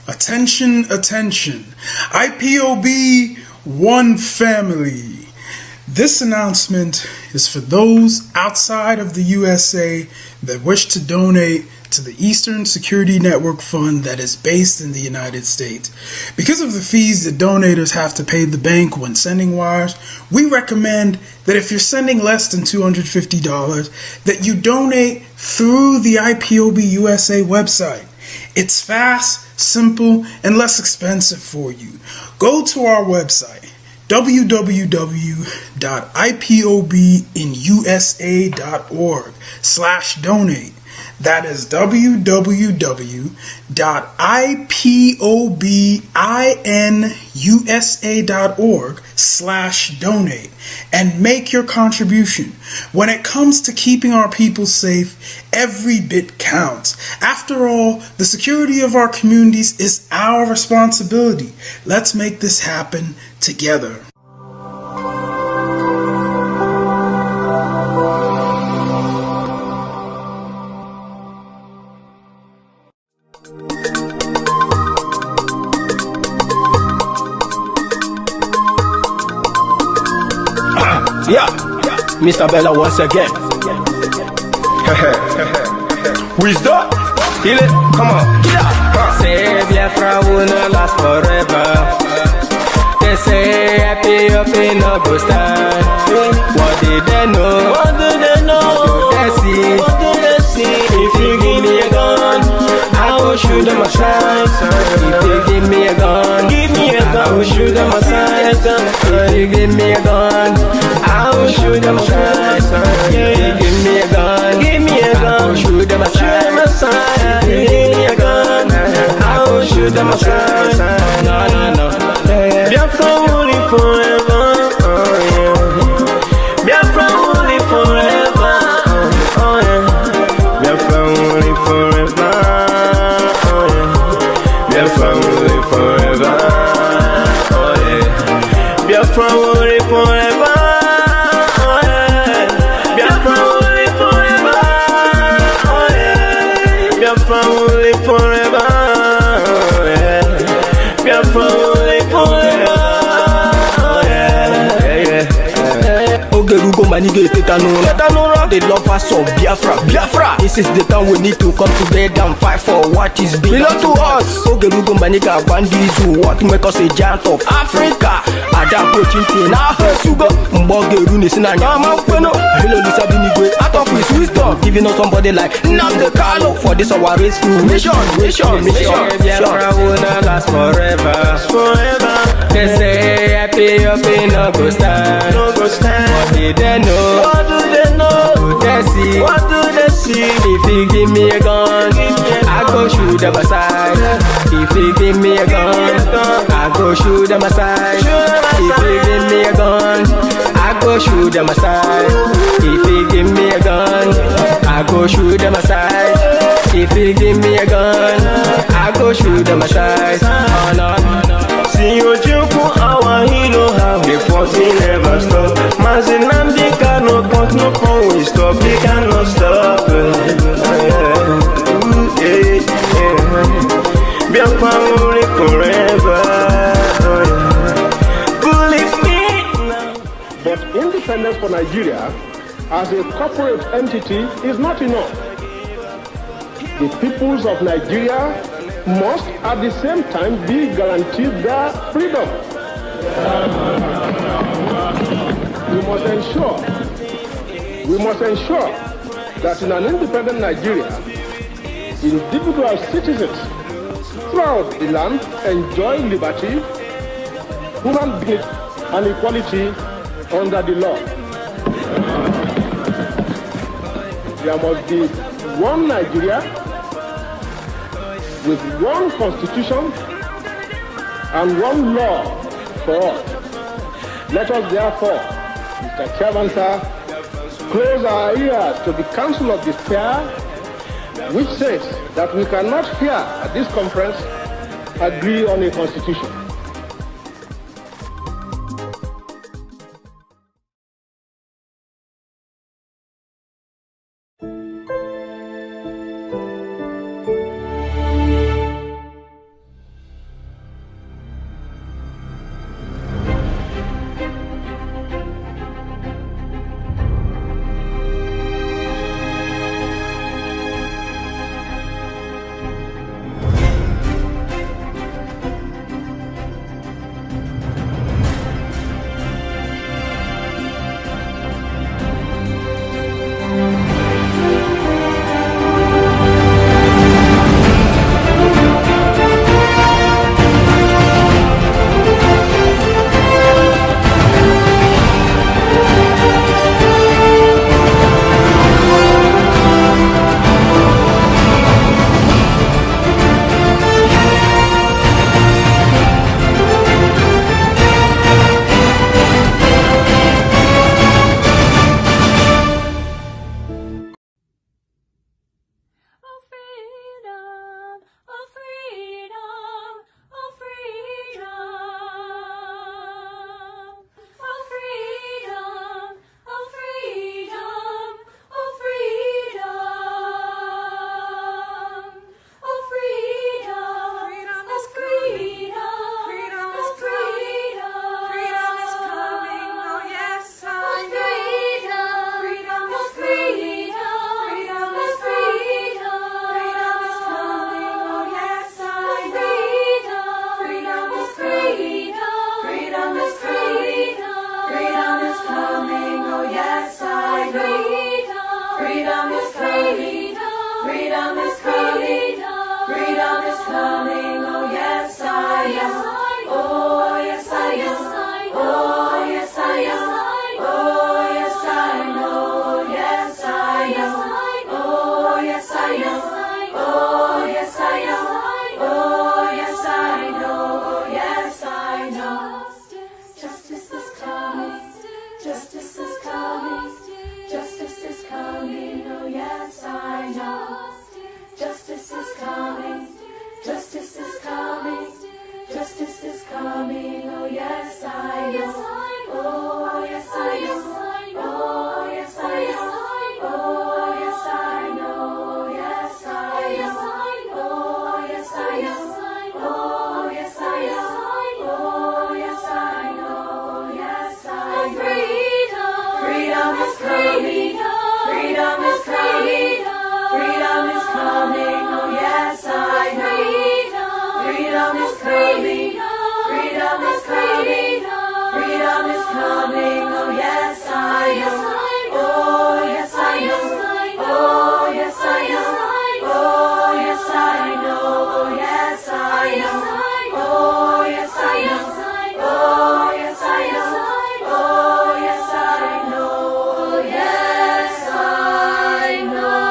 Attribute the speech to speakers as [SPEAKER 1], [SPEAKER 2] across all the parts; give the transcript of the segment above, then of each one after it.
[SPEAKER 1] Attention, attention. IPOB One Family. This announcement is for those outside of the USA that wish to donate to the Eastern Security Network Fund that is based in the United States. Because of the fees that donators have to pay the bank when sending wires, we recommend that if you're sending less than $250, that you donate through the IPOB USA website. It's fast, simple, and less expensive for you. Go to our website, www.ipobinusa.org/donate. That is www.ipobinusa.org/donate and make your contribution. When it comes to keeping our people safe, every bit counts. After all, the security of our communities is our responsibility. Let's make this happen together.
[SPEAKER 2] Yeah, Mr. Bella once again. Wisdom, heal it, come on. Say Biafra will not last forever. They say happy up in no go stand. What did they know? What do they know? What do they see? What do they see? If you give me a gun, I will shoot them aside. If you give me a gun, give me a gun, I will shoot them aside. If you give me a gun, I will shoot them aside. If you give me a gun, give me a gun, I will shoot them aside. If you give me a gun, I will shoot them aside. No, no, no. Biafra will live forever. Biafra will live forever. Biafra will live forever. Biafra will live forever. Biafra will live forever. Biafra will live forever. Biafra will live forever. Biafra will live forever. Ogerugo manige tetanura. The lovers of Biafra. This is the time we need to come together and fight for what is belong to us. Ogerugo maniga bandizu, what make us a giant of Africa. Adapo chinti na hesugo. Mbogeru ni sina nyama kweno. Hello Lisa Binigwe, out of his wisdom, giving us somebody like Nnamdi Kanu for this our rescue mission. Biafra will not last forever. They say happy up in no go stand. What did they know? What do they know? What do they see? What do they see? If you give me a gun, I go shoot them aside. If you give me a gun, I go shoot them aside. If you give me a gun, I go shoot them aside. If you give me a gun, I go shoot them aside. If you give me a gun, I go shoot them aside. Oh no. See Ojukwu, our hero, how he fought, he never stop. Nnamdi Kanu, but no one will stop, he cannot stop. Biafra will live forever. Believe me now.
[SPEAKER 3] But independence for Nigeria as a corporate entity is not enough. The peoples of Nigeria must at the same time be guaranteed their freedom. We must ensure that in an independent Nigeria, individual citizens throughout the land enjoy liberty, human dignity, and equality under the law. There must be one Nigeria with one constitution and one law for all. Let us therefore, Mr. Chairman, sir, close our ears to the Council of Despair, which says that we cannot here at this conference agree on a constitution.
[SPEAKER 4] Justice is coming. Justice is coming. Oh yes, I know. Oh yes, I know. Oh yes, I know. Oh yes, I know. Yes, I know. Oh yes, I know. Oh yes, I know. Oh yes, I know. Yes, I know. Freedom is coming. Freedom is coming. Freedom is coming. Oh yes, I know. Freedom is coming. Freedom is coming. Freedom is coming. Oh yes, I know. Oh yes, I know. Oh yes, I know. Oh yes, I know. Oh yes, I know. Oh yes, I know. Oh yes, I know. Oh yes, I know. Oh yes, I know.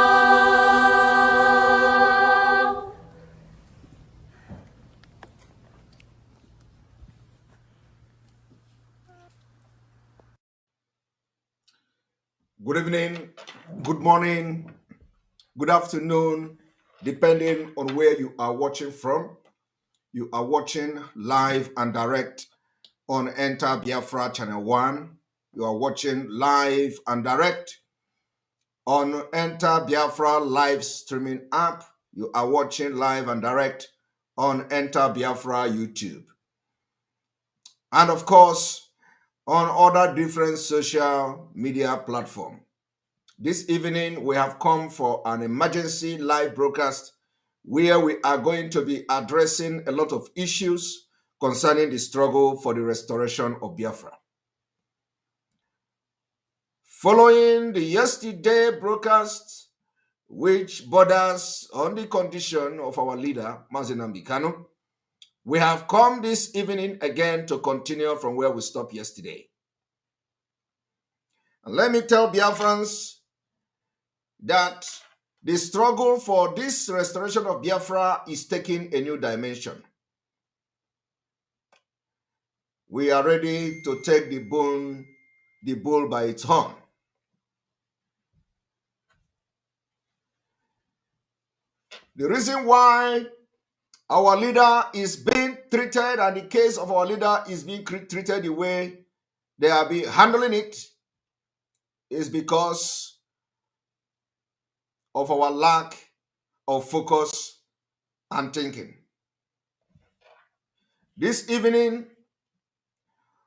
[SPEAKER 5] Good evening, good morning, good afternoon, depending on where you are watching from. You are watching live and direct on Enter Biafra Channel 1. You are watching live and direct on Enter Biafra live streaming app. You are watching live and direct on Enter Biafra YouTube. And of course, on other different social media platforms. This evening, we have come for an emergency live broadcast where we are going to be addressing a lot of issues concerning the struggle for the restoration of Biafra. Following the yesterday broadcast, which borders on the condition of our leader, Mazi Nnamdi Kanu, we have come this evening again to continue from where we stopped yesterday. And let me tell Biafrans that the struggle for this restoration of Biafra is taking a new dimension. We are ready to take the bull by its horn. The reason why our leader is being treated and the case of our leader is being treated the way they are being handling it is because of our lack of focus and thinking. This evening,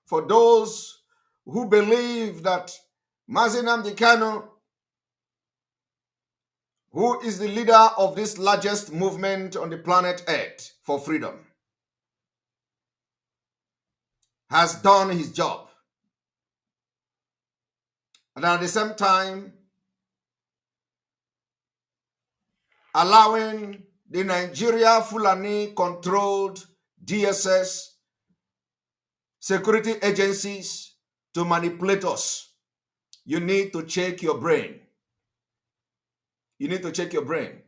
[SPEAKER 5] for those who believe that Mazi Nnamdi Kanu, who is the leader of this largest movement on the planet Earth for freedom, has done his job. And at the same time, allowing the Nigeria Fulani-controlled DSS security agencies to manipulate us. You need to check your brain. You need to check your brain.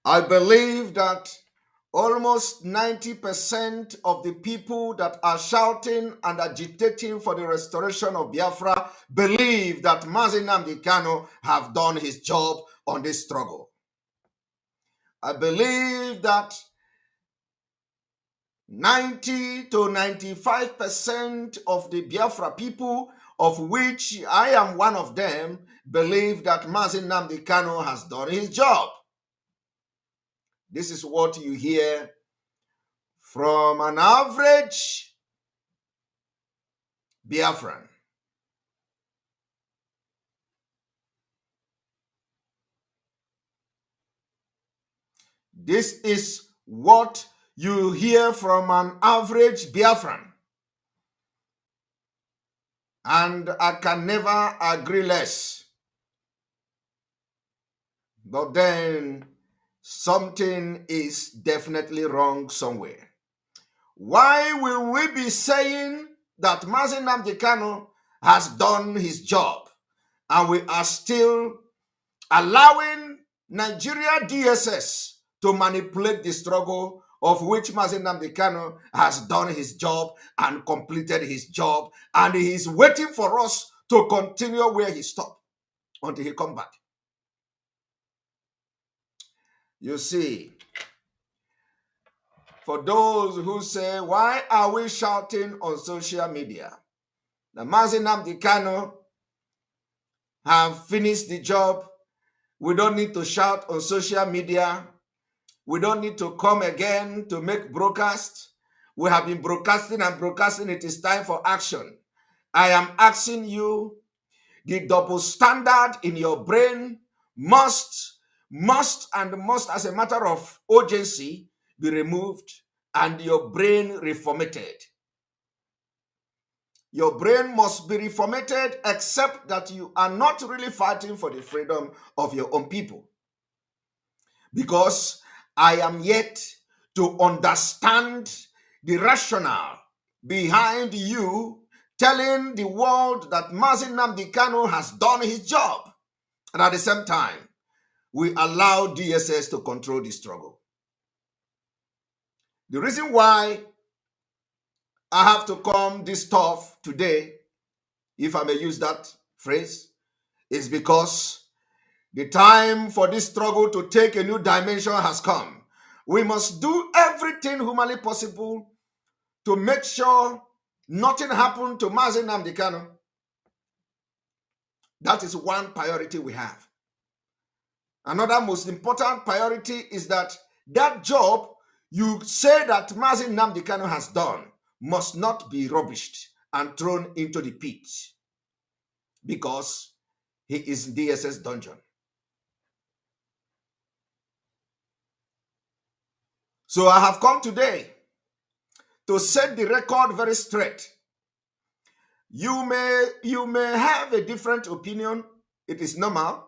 [SPEAKER 5] I believe that almost 90% of the people that are shouting and agitating for the restoration of Biafra believe that Mazi Nnamdi Kanu have done his job on this struggle. I believe that 90 to 95% of the Biafra people, of which I am one of them, believe that Mazi Nnamdi Kanu has done his job. This is what you hear from an average Biafran. This is what you hear from an average Biafran. And I can never agree less. But then something is definitely wrong somewhere. Why will we be saying that Mazi Nnamdi Kanu has done his job and we are still allowing Nigeria DSS to manipulate the struggle of which Mazi Nnamdi Kanu has done his job and completed his job, and he is waiting for us to continue where he stopped until he comes back? You see, for those who say, why are we shouting on social media? The Mazi Nnamdi Kanu have finished the job. We don't need to shout on social media. We don't need to come again to make broadcast. We have been broadcasting and broadcasting. It is time for action. I am asking you, the double standard in your brain must, as a matter of urgency, be removed and your brain reformatted. Your brain must be reformatted, except that you are not really fighting for the freedom of your own people. Because I am yet to understand the rationale behind you telling the world that Mazi Nnamdi Kanu has done his job. And at the same time, we allow DSS to control the struggle. The reason why I have to come this tough today, if I may use that phrase, is because the time for this struggle to take a new dimension has come. We must do everything humanly possible to make sure nothing happened to Mazi Nnamdi Kanu. That is one priority we have. Another most important priority is that job you say that Mazi Nnamdi Kanu has done must not be rubbished and thrown into the pit because he is in DSS dungeon. So I have come today to set the record very straight. You may have a different opinion. It is normal.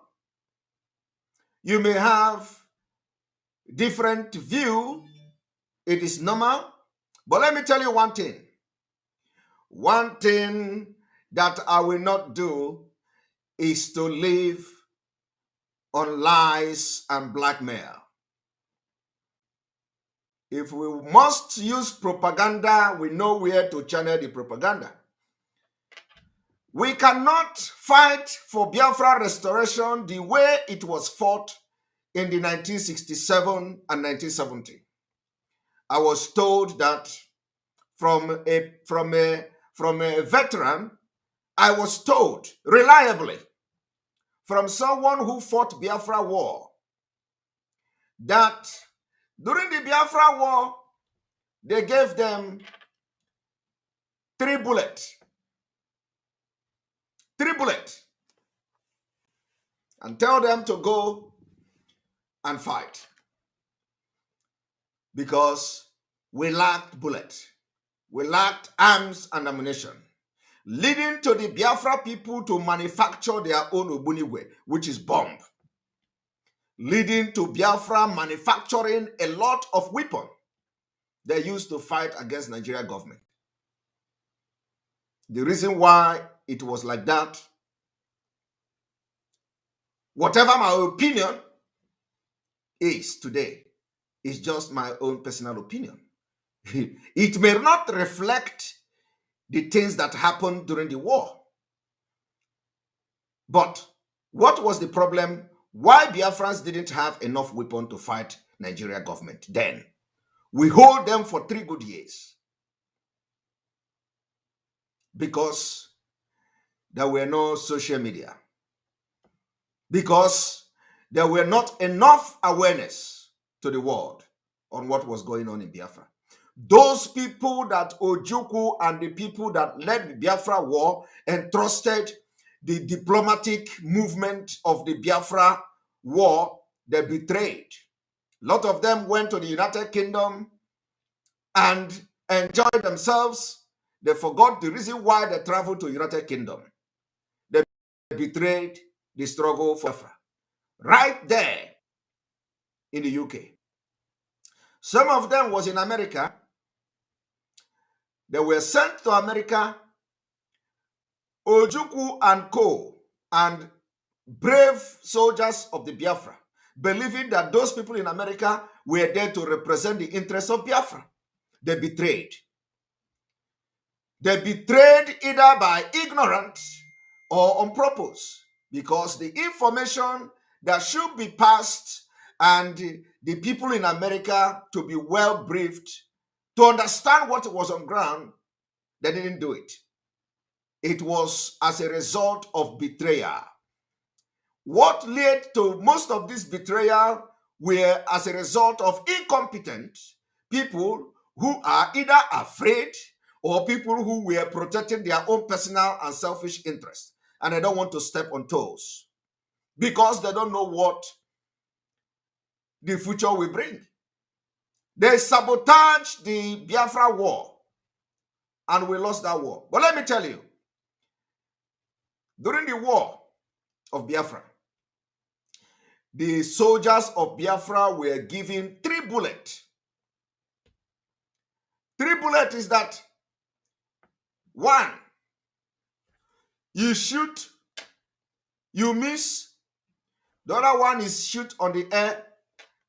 [SPEAKER 5] You may have different view. It is normal. But let me tell you one thing. One thing that I will not do is to live on lies and blackmail. If we must use propaganda, we know where to channel the propaganda. We cannot fight for Biafra restoration the way it was fought in the 1967 and 1970. I was told that from a veteran, I was told reliably from someone who fought Biafra war that during the Biafra war, they gave them 3 bullets. 3 bullets. And tell them to go and fight. Because we lacked bullets. We lacked arms and ammunition. Leading to the Biafra people to manufacture their own Ogbunigwe, which is bomb. Leading to Biafra manufacturing a lot of weapons they used to fight against Nigeria government. The reason why it was like that, whatever my opinion is today, is just my own personal opinion. It may not reflect the things that happened during the war. But what was the problem? Why Biafrans didn't have enough weapon to fight Nigeria government then? We hold them for 3 good years. Because there were no social media. Because there were not enough awareness to the world on what was going on in Biafra. Those people that Ojukwu and the people that led the Biafra war entrusted the diplomatic movement of the Biafra war, they betrayed. A lot of them went to the United Kingdom and enjoyed themselves. They forgot the reason why they traveled to United Kingdom. They betrayed the struggle for Biafra. Right there in the UK. Some of them was in America. They were sent to America. Ojukwu and co. and brave soldiers of the Biafra, believing that those people in America were there to represent the interests of Biafra. They betrayed. They betrayed either by ignorance or on purpose, because the information that should be passed and the people in America to be well briefed to understand what was on ground, they didn't do it. It was as a result of betrayal. What led to most of this betrayal were as a result of incompetent people who are either afraid or people who were protecting their own personal and selfish interests, and they don't want to step on toes because they don't know what the future will bring. They sabotaged the Biafra war, and we lost that war. But let me tell you, during the war of Biafra, the soldiers of Biafra were given 3 bullets. 3 bullets is that 1, you shoot, you miss. The other one is shoot on the air,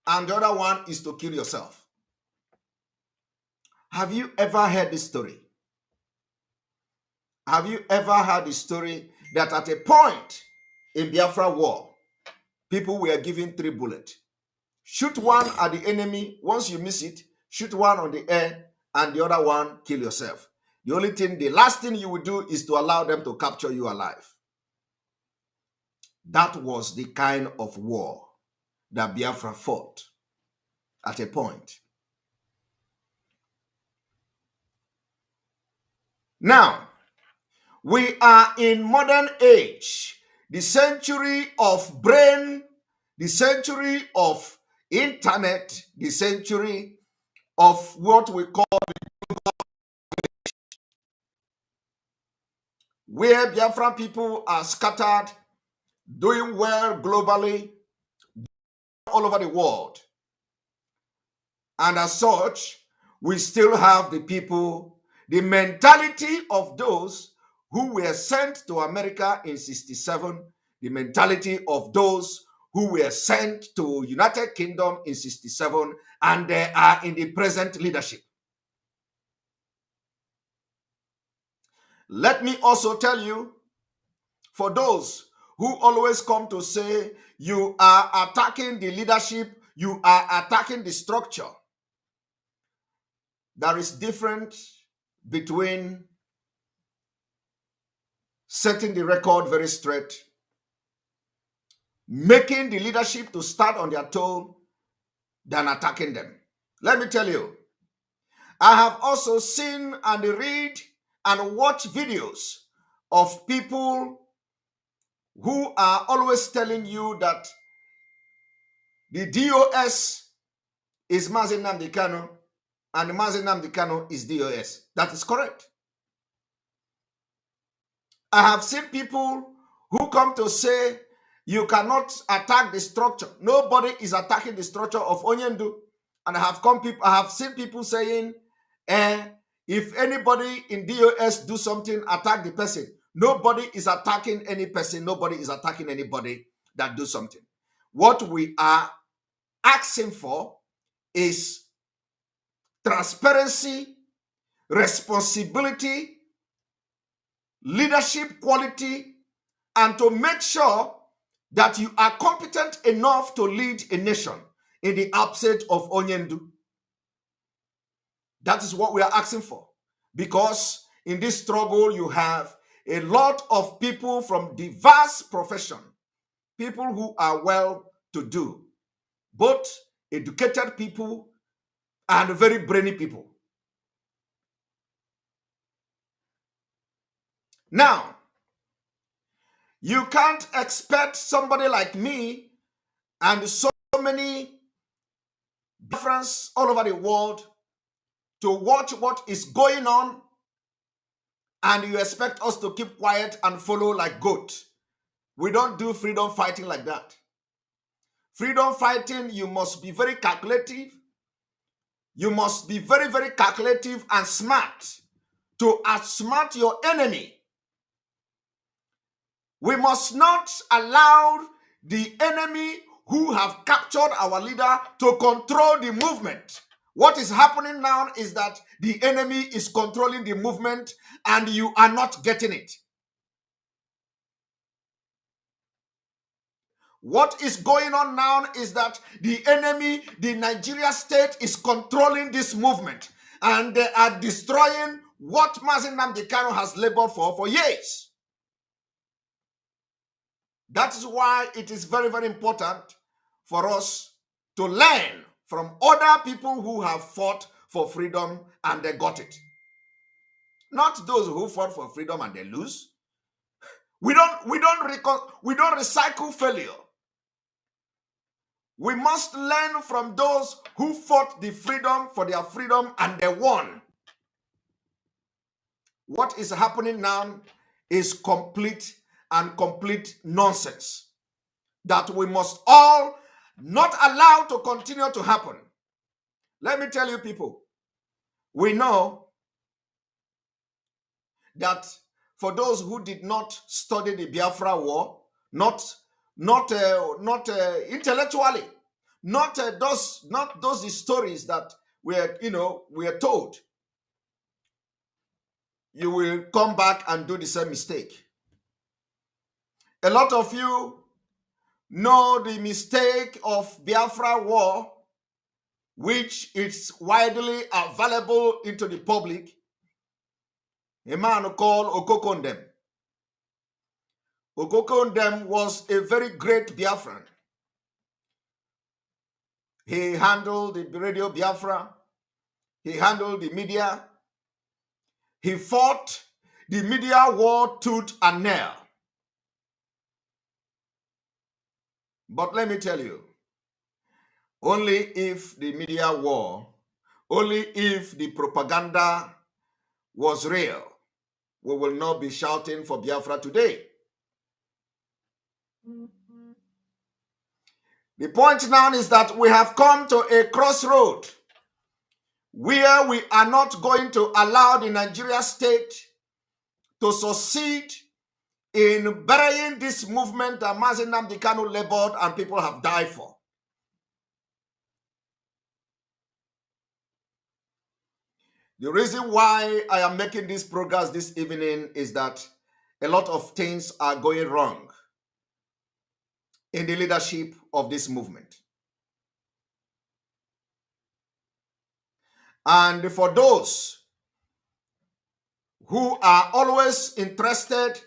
[SPEAKER 5] and the other one is to kill yourself. Have you ever heard this story? Have you ever heard the story that at a point in Biafra war, people were given 3 bullets? Shoot one at the enemy. Once you miss it, shoot one on the air, and the other one, kill yourself. The last thing you will do is to allow them to capture you alive. That was the kind of war that Biafra fought at a point. Now, we are in modern age, the century of brain, the century of internet, the century of what we call where Biafran people are scattered, doing well globally, all over the world. And as such, we still have the people, the mentality of those who were sent to America in 67, the mentality of those who were sent to United Kingdom in 67, and they are in the present leadership. Let me also tell you, for those who always come to say you are attacking the leadership, you are attacking the structure, there is difference between setting the record very straight, making the leadership to start on their toe, than attacking them. Let me tell you, I have also seen and read and watch videos of people who are always telling you that the DOS is Mazi Nnamdi Kanu and Mazi Nnamdi Kanu is DOS. That is correct. I have seen people who come to say you cannot attack the structure. Nobody is attacking the structure of Onyendu. And I have seen people saying, if anybody in DOS do something, attack the person. Nobody is attacking any person. Nobody is attacking anybody that do something. What we are asking for is transparency, responsibility, leadership quality, and to make sure that you are competent enough to lead a nation in the absence of Onyendu. That is what we are asking for. Because in this struggle, you have a lot of people from diverse professions, people who are well-to-do, both educated people and very brainy people. Now, you can't expect somebody like me and so many friends all over the world to watch what is going on, and you expect us to keep quiet and follow like goat. We don't do freedom fighting like that. Freedom fighting, you must be very calculative. You must be very, very calculative and smart to outsmart your enemy. We must not allow the enemy who have captured our leader to control the movement. What is happening now is that the enemy is controlling the movement and you are not getting it. What is going on now is that the enemy, the Nigeria state, is controlling this movement. And they are destroying what Mazi Nnamdi Kanu has labored for years. That is why it is very, very important for us to learn from other people who have fought for freedom and they got it. Not those who fought for freedom and they lose. We don't recycle failure. We must learn from those who fought the freedom for their freedom and they won. What is happening now is complete nonsense that we must all not allow to continue to happen. Let me tell you people, we know that for those who did not study the Biafra War, not intellectually, not those stories that we are told, you will come back and do the same mistake. A lot of you know the mistake of Biafra War, which is widely available into the public. A man called Okokondem. Okokondem was a very great Biafran. He handled the radio Biafra. He handled the media. He fought the media war tooth and nail. But let me tell you, only if the media war, only if the propaganda was real, we will not be shouting for Biafra today. The point now is that we have come to a crossroad where we are not going to allow the Nigeria state to succeed in burying this movement that Mazi Nnamdi Kanu labored and people have died for. The reason why I am making this progress this evening is that a lot of things are going wrong in the leadership of this movement. And for those who are always interested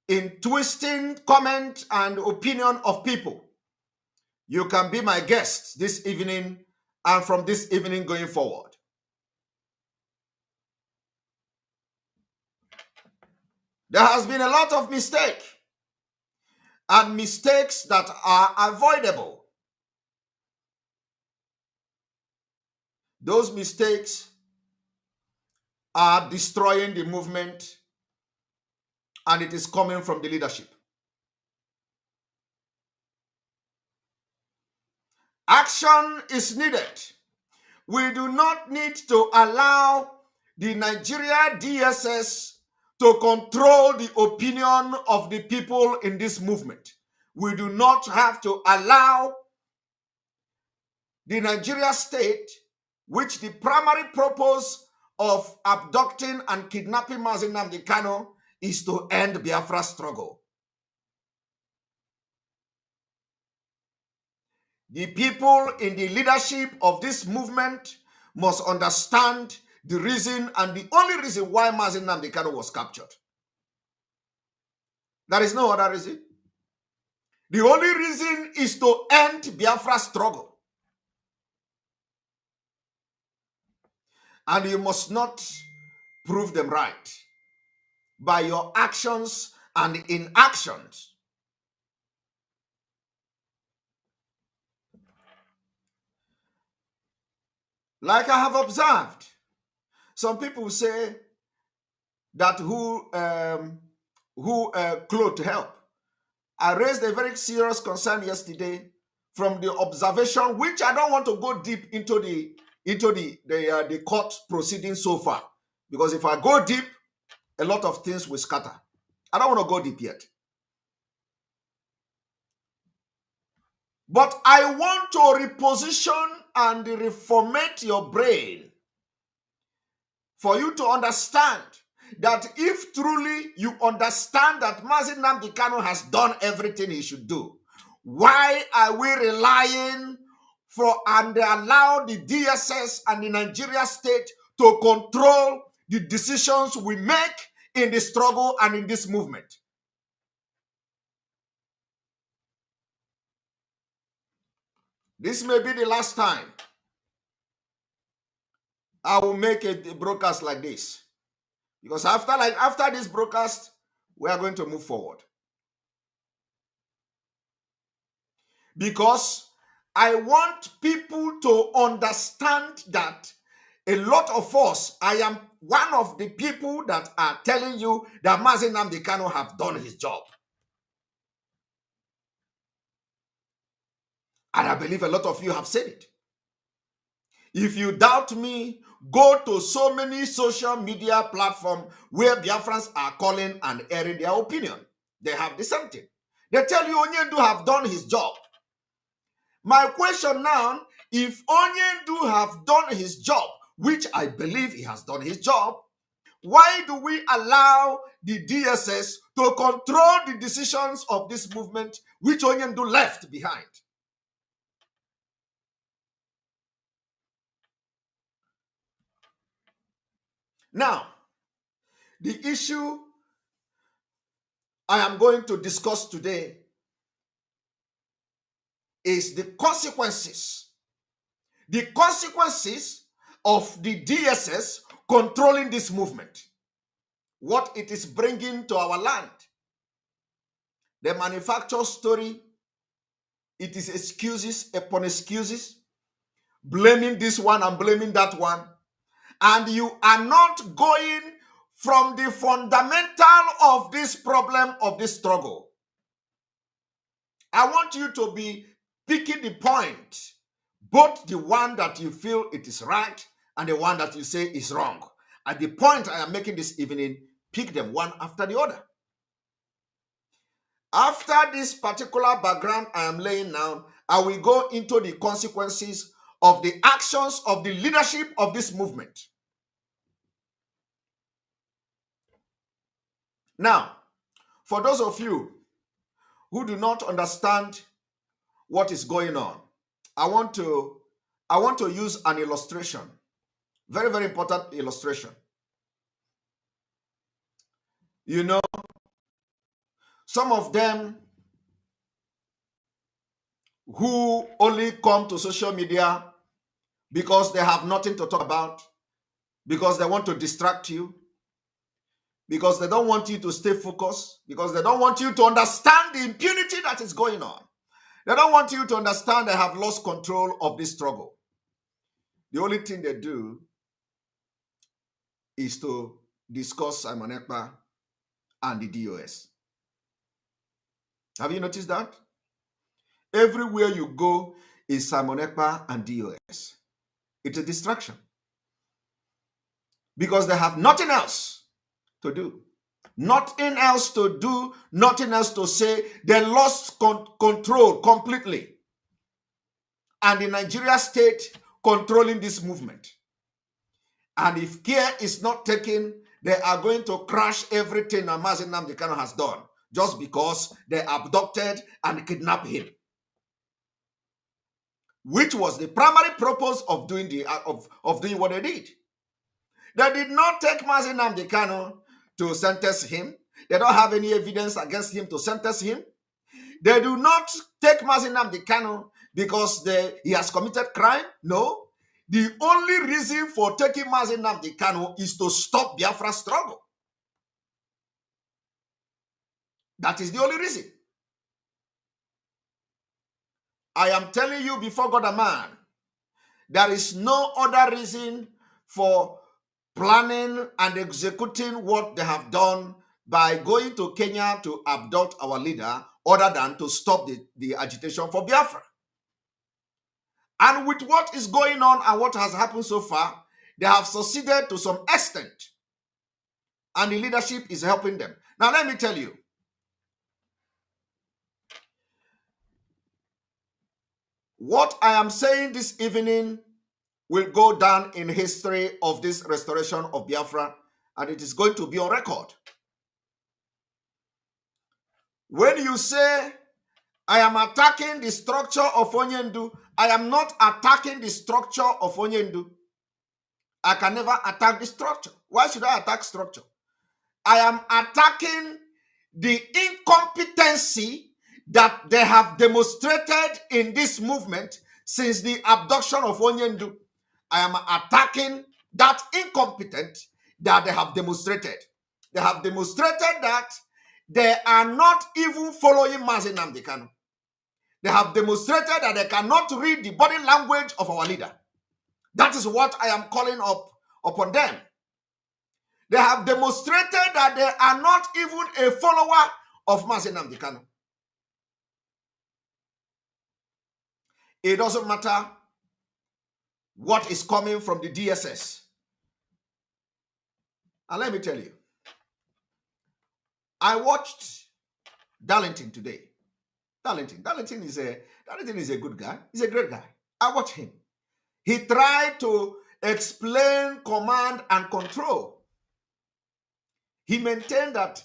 [SPEAKER 5] in twisting comment and opinion of people, you can be my guest this evening and from this evening going forward. There has been a lot of mistake and mistakes that are avoidable. Those mistakes are destroying the movement and it is coming from the leadership. Action is needed. We do not need to allow the Nigeria DSS to control the opinion of the people in this movement. We do not have to allow the Nigeria state, which the primary purpose of abducting and kidnapping Mazi Nnamdi Kanu is to end Biafra struggle. The people in the leadership of this movement must understand the reason and the only reason why Mazi Nnamdi Kanu was captured. There is no other reason. The only reason is to end Biafra struggle. And you must not prove them right by your actions and inactions. Like I have observed, some people say that who clothed help. I raised a very serious concern yesterday from the observation, which I don't want to go deep into the court proceedings so far, because if I go deep, a lot of things will scatter. I don't want to go deep yet. But I want to reposition and reformate your brain for you to understand that if truly you understand that Mazi Nnamdi Kanu has done everything he should do, why are we relying for and allow the DSS and the Nigeria state to control the decisions we make in the struggle and in this movement. This may be the last time I will make a broadcast like this. Because after this broadcast, we are going to move forward. Because I want people to understand that a lot of us, I am one of the people that are telling you that Mazi Nnamdi Kanu have done his job. And I believe a lot of you have said it. If you doubt me, go to so many social media platforms where Biafrans are calling and airing their opinion. They have the same thing. They tell you Onyendu have done his job. My question now, if Onyendu have done his job, which I believe he has done his job, why do we allow the DSS to control the decisions of this movement which Onyendu left behind? Now, the issue I am going to discuss today is the consequences of the DSS controlling this movement, what it is bringing to our land. The manufacture story, it is excuses upon excuses, blaming this one and blaming that one, and you are not going from the fundamental of this problem, of this struggle. I want you to be picking the point, both the one that you feel it is right and the one that you say is wrong. At the point I am making this evening, pick them one after the other. After this particular background I am laying now, I will go into the consequences of the actions of the leadership of this movement. Now, for those of you who do not understand what is going on, I want to use an illustration. Very, very important illustration. You know, some of them who only come to social media because they have nothing to talk about, because they want to distract you, because they don't want you to stay focused, because they don't want you to understand the impunity that is going on. They don't want you to understand they have lost control of this struggle. The only thing they do is to discuss Simon Ekpa and the DOS. Have you noticed that? Everywhere you go is Simon Ekpa and DOS. It's a distraction. Because they have nothing else to do. Nothing else to do, nothing else to say. They lost control completely. And the Nigeria state controlling this movement. And if care is not taken, they are going to crash everything that Mazi Nnamdi Kanu has done just because they abducted and kidnapped him. Which was the primary purpose of doing doing what they did. They did not take Mazi Nnamdi Kanu to sentence him. They don't have any evidence against him to sentence him. They do not take Mazi Nnamdi Kanu because he has committed crime. No. The only reason for taking Mazi Nnamdi Kanu is to stop Biafra struggle. That is the only reason. I am telling you before God and man, there is no other reason for planning and executing what they have done by going to Kenya to abduct our leader other than to stop the agitation for Biafra. And with what is going on and what has happened so far, they have succeeded to some extent. And the leadership is helping them. Now, let me tell you. What I am saying this evening will go down in history of this restoration of Biafra, and it is going to be on record. When you say, I am attacking the structure of Onyendu, I am not attacking the structure of Onyendu. I can never attack the structure. Why should I attack structure? I am attacking the incompetency that they have demonstrated in this movement since the abduction of Onyendu. I am attacking that incompetence that they have demonstrated. They have demonstrated that they are not even following Mazi Nnamdi Kanu. They have demonstrated that they cannot read the body language of our leader. That is what I am calling upon them. They have demonstrated that they are not even a follower of Mazi Nnamdi Kanu. It doesn't matter what is coming from the DSS. And let me tell you, I watched Darlington today. Darlington is a good guy. He's a great guy. I watched him. He tried to explain command and control. He maintained that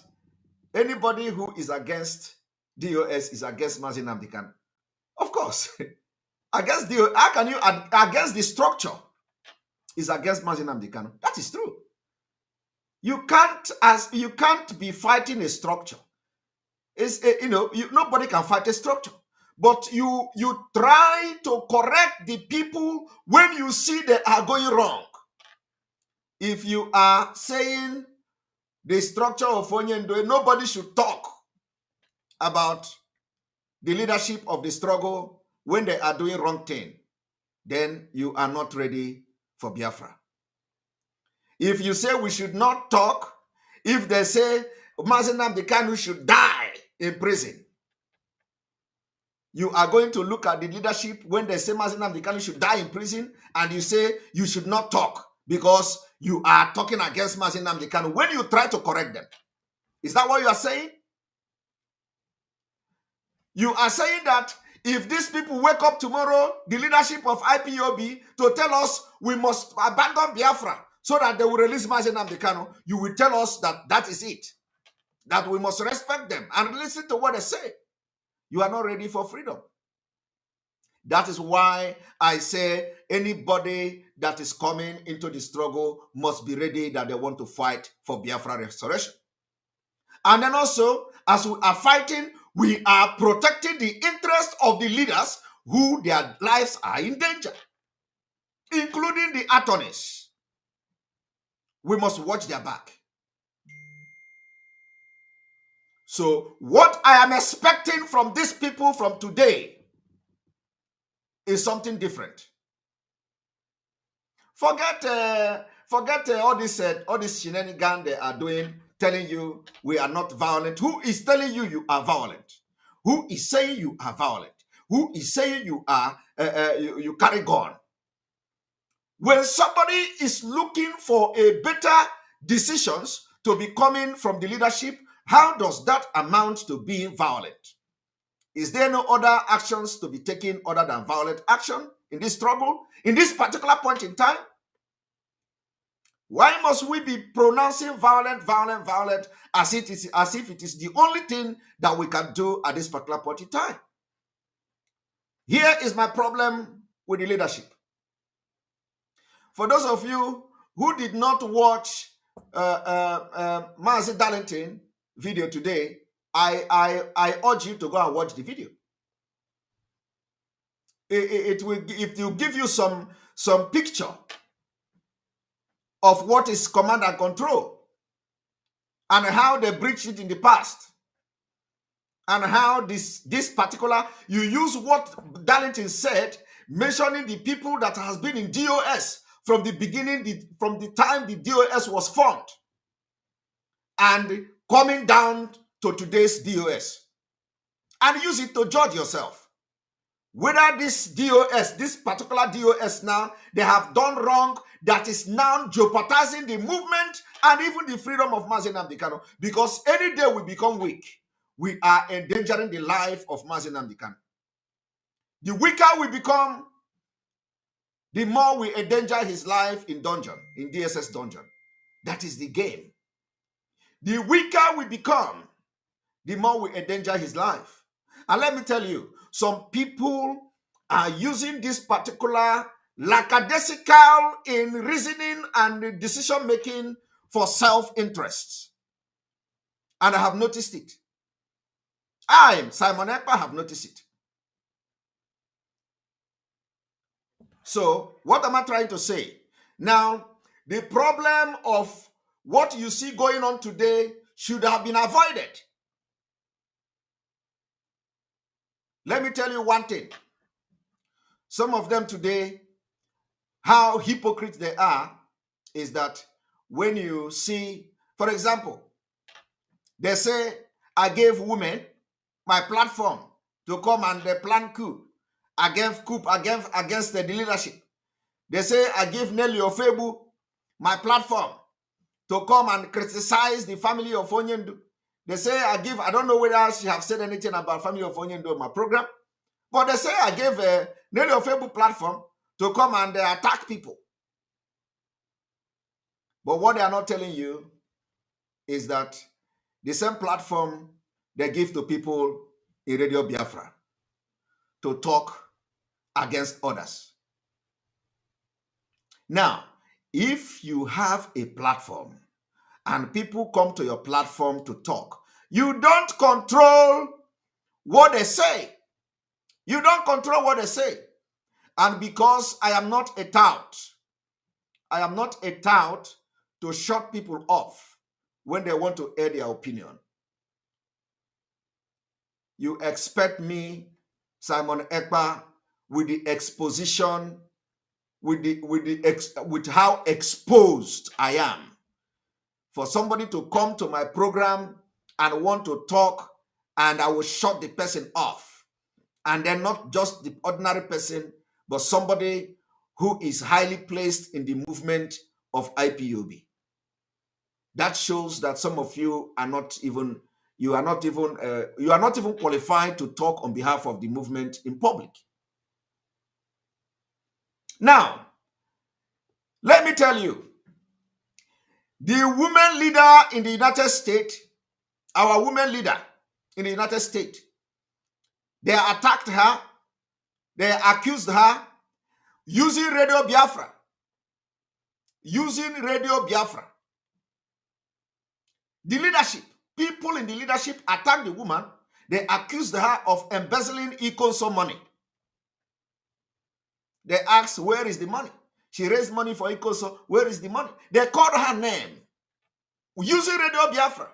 [SPEAKER 5] anybody who is against DOS is against Mazi Nnamdi Kanu. Of course, against DOS, how can you against the structure is against Mazi Nnamdi Kanu? That is true. You can't be fighting a structure. Nobody can fight a structure. But you try to correct the people when you see they are going wrong. If you are saying the structure of Onyendu, nobody should talk about the leadership of the struggle when they are doing wrong thing, then you are not ready for Biafra. If you say we should not talk, if they say Mazi Nnamdi Kanu should die in prison, you are going to look at the leadership when they say Mazi Nnamdi Kanu should die in prison, and you say you should not talk because you are talking against Mazi Nnamdi Kanu when you try to correct them. Is that what you are saying? You are saying that if these people wake up tomorrow, the leadership of IPOB, to tell us we must abandon Biafra so that they will release Mazi Nnamdi Kanu, you will tell us that that is it. That we must respect them and listen to what they say. You are not ready for freedom. That is why I say anybody that is coming into the struggle must be ready that they want to fight for Biafra restoration. And then also, as we are fighting, we are protecting the interest of the leaders who their lives are in danger, including the attorneys. We must watch their back. So what I am expecting from these people from today is something different. Forget all this shenanigans they are doing, telling you we are not violent. Who is telling you you are violent? Who is saying you are violent? Who is saying you are you carry gun? When somebody is looking for a better decisions to be coming from the leadership, how does that amount to being violent? Is there no other actions to be taken other than violent action in this trouble, in this particular point in time? Why must we be pronouncing violent as if it is the only thing that we can do at this particular point in time? Here is my problem with the leadership. For those of you who did not watch Mazi Darlington video today, I urge you to go and watch the video. It will give you some picture of what is command and control and how they breached it in the past, and how this particular, you use what Darlington said, mentioning the people that has been in DOS from the beginning, from the time the DOS was formed, and coming down to today's DOS, and use it to judge yourself whether this DOS, this particular DOS now, they have done wrong that is now jeopardizing the movement and even the freedom of Mazi Nnamdi Kanu. Because any day we become weak, we are endangering the life of Mazi Nnamdi Kanu. The weaker we become, the more we endanger his life in dungeon, in DSS dungeon. That is the game. The weaker we become, the more we endanger his life. And let me tell you, some people are using this particular lackadaisical in reasoning and decision making for self-interest. And I have noticed it. I, Simon Ekpa, have noticed it. So, what am I trying to say? Now, the problem of what you see going on today should have been avoided. Let me tell you one thing. Some of them today, how hypocrite they are, is that when you see, for example, they say, I gave women my platform to come and plan coup against the leadership. They say, I give Nelly Ofebu my platform to come and criticize the family of Onyendu. They say, I don't know whether she have said anything about family of Onyendu in my program, but they say I gave Nelly Ofebu platform to come and attack people. But what they are not telling you is that the same platform they give to people in Radio Biafra to talk against others. Now, if you have a platform and people come to your platform to talk, you don't control what they say. You don't control what they say. And because I am not a tout to shut people off when they want to air their opinion. You expect me, Simon Ekpa, with the exposition, with how exposed I am, for somebody to come to my program and want to talk, and I will shut the person off. And then not just the ordinary person, but somebody who is highly placed in the movement of IPOB. That shows that some of you are not even qualified to talk on behalf of the movement in public. Now, let me tell you, the women leader in the United States, our women leader in the United States, they attacked her, they accused her using Radio Biafra. Using Radio Biafra. The leadership, people in the leadership attacked the woman. They accused her of embezzling e-console money. They asked, where is the money? She raised money for e-console. Where is the money? They called her name using Radio Biafra.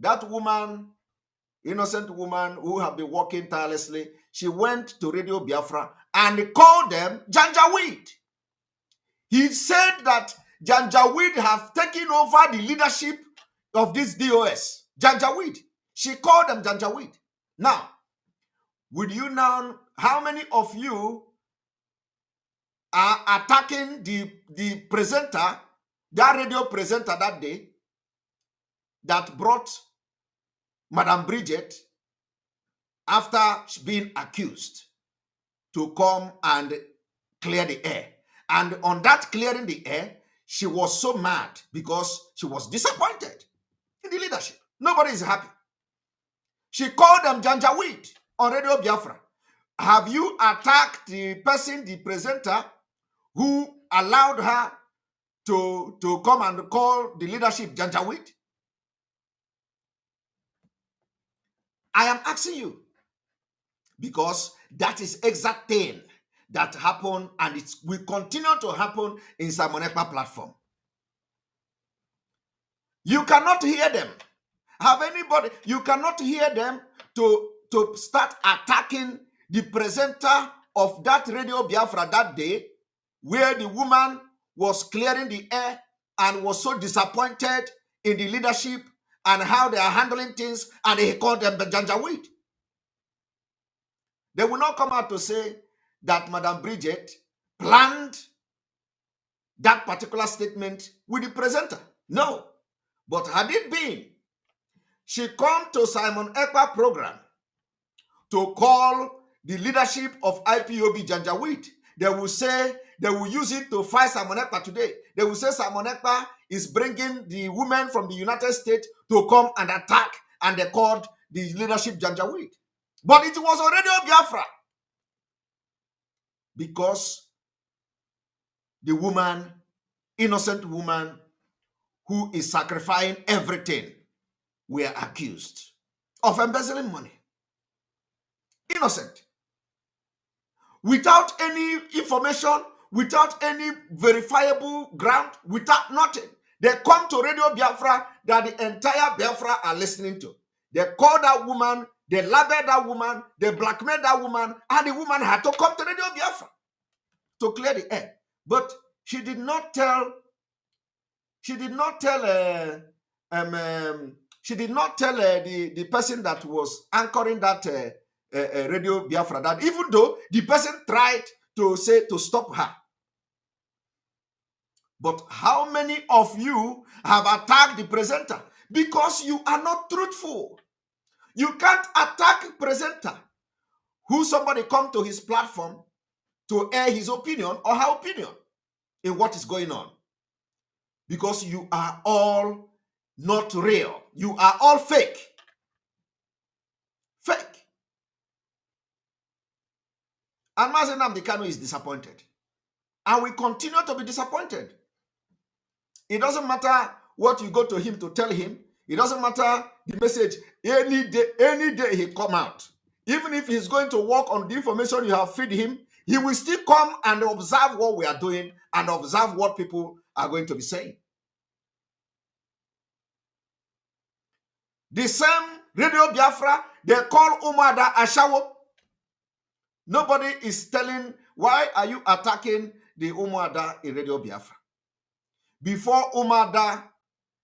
[SPEAKER 5] That woman, innocent woman who have been working tirelessly, she went to Radio Biafra and called them Janjaweed. He said that Janjaweed have taken over the leadership of this DOS. Janjaweed. She called them Janjaweed. Now, would you now, how many of you are attacking the presenter, that radio presenter that day, that brought Madam Bridget after being accused to come and clear the air? And on that clearing the air, she was so mad because she was disappointed in the leadership. Nobody is happy. She called them Janjaweed on Radio Biafra. Have you attacked the person, the presenter, who allowed her to come and call the leadership Janjaweed? I am asking you, because that is exact thing that happened, and it will continue to happen in Simon Ekpa platform. You cannot hear them. You cannot hear them to start attacking the presenter of that Radio Biafra that day, where the woman was clearing the air and was so disappointed in the leadership and how they are handling things, and he called them the Janjaweed. They will not come out to say that Madam Bridget planned that particular statement with the presenter. No. But had it been, she come to Simon Ekpa program to call the leadership of IPOB Janjaweed, they will say, they will use it to fight Simon Ekpa today. They will say Simon Ekpa is bringing the women from the United States to come and attack, and they called the leadership Janjaweed. But it was already on Biafra. because the woman, innocent woman who is sacrificing everything, were accused of embezzling money. Innocent. Without any information, without any verifiable ground, without nothing. They come to Radio Biafra that the entire Biafra are listening to. They call that woman, they label that woman, they blackmail that woman, and the woman had to come to Radio Biafra to clear the air. But she did not tell the person that was anchoring that Radio Biafra that even though the person tried to stop her. But how many of you have attacked the presenter? Because you are not truthful. You can't attack presenter who somebody come to his platform to air his opinion or her opinion in what is going on. Because you are all not real. You are all fake. Fake. And Mazi Nnamdi Kanu is disappointed. And we continue to be disappointed. It doesn't matter what you go to him to tell him. It doesn't matter the message. Any day he come out. Even if he's going to work on the information you have fed him, he will still come and observe what we are doing and observe what people are going to be saying. The same Radio Biafra, they call Umada Ashawo. Nobody is telling, why are you attacking the Umada in Radio Biafra? Before Umada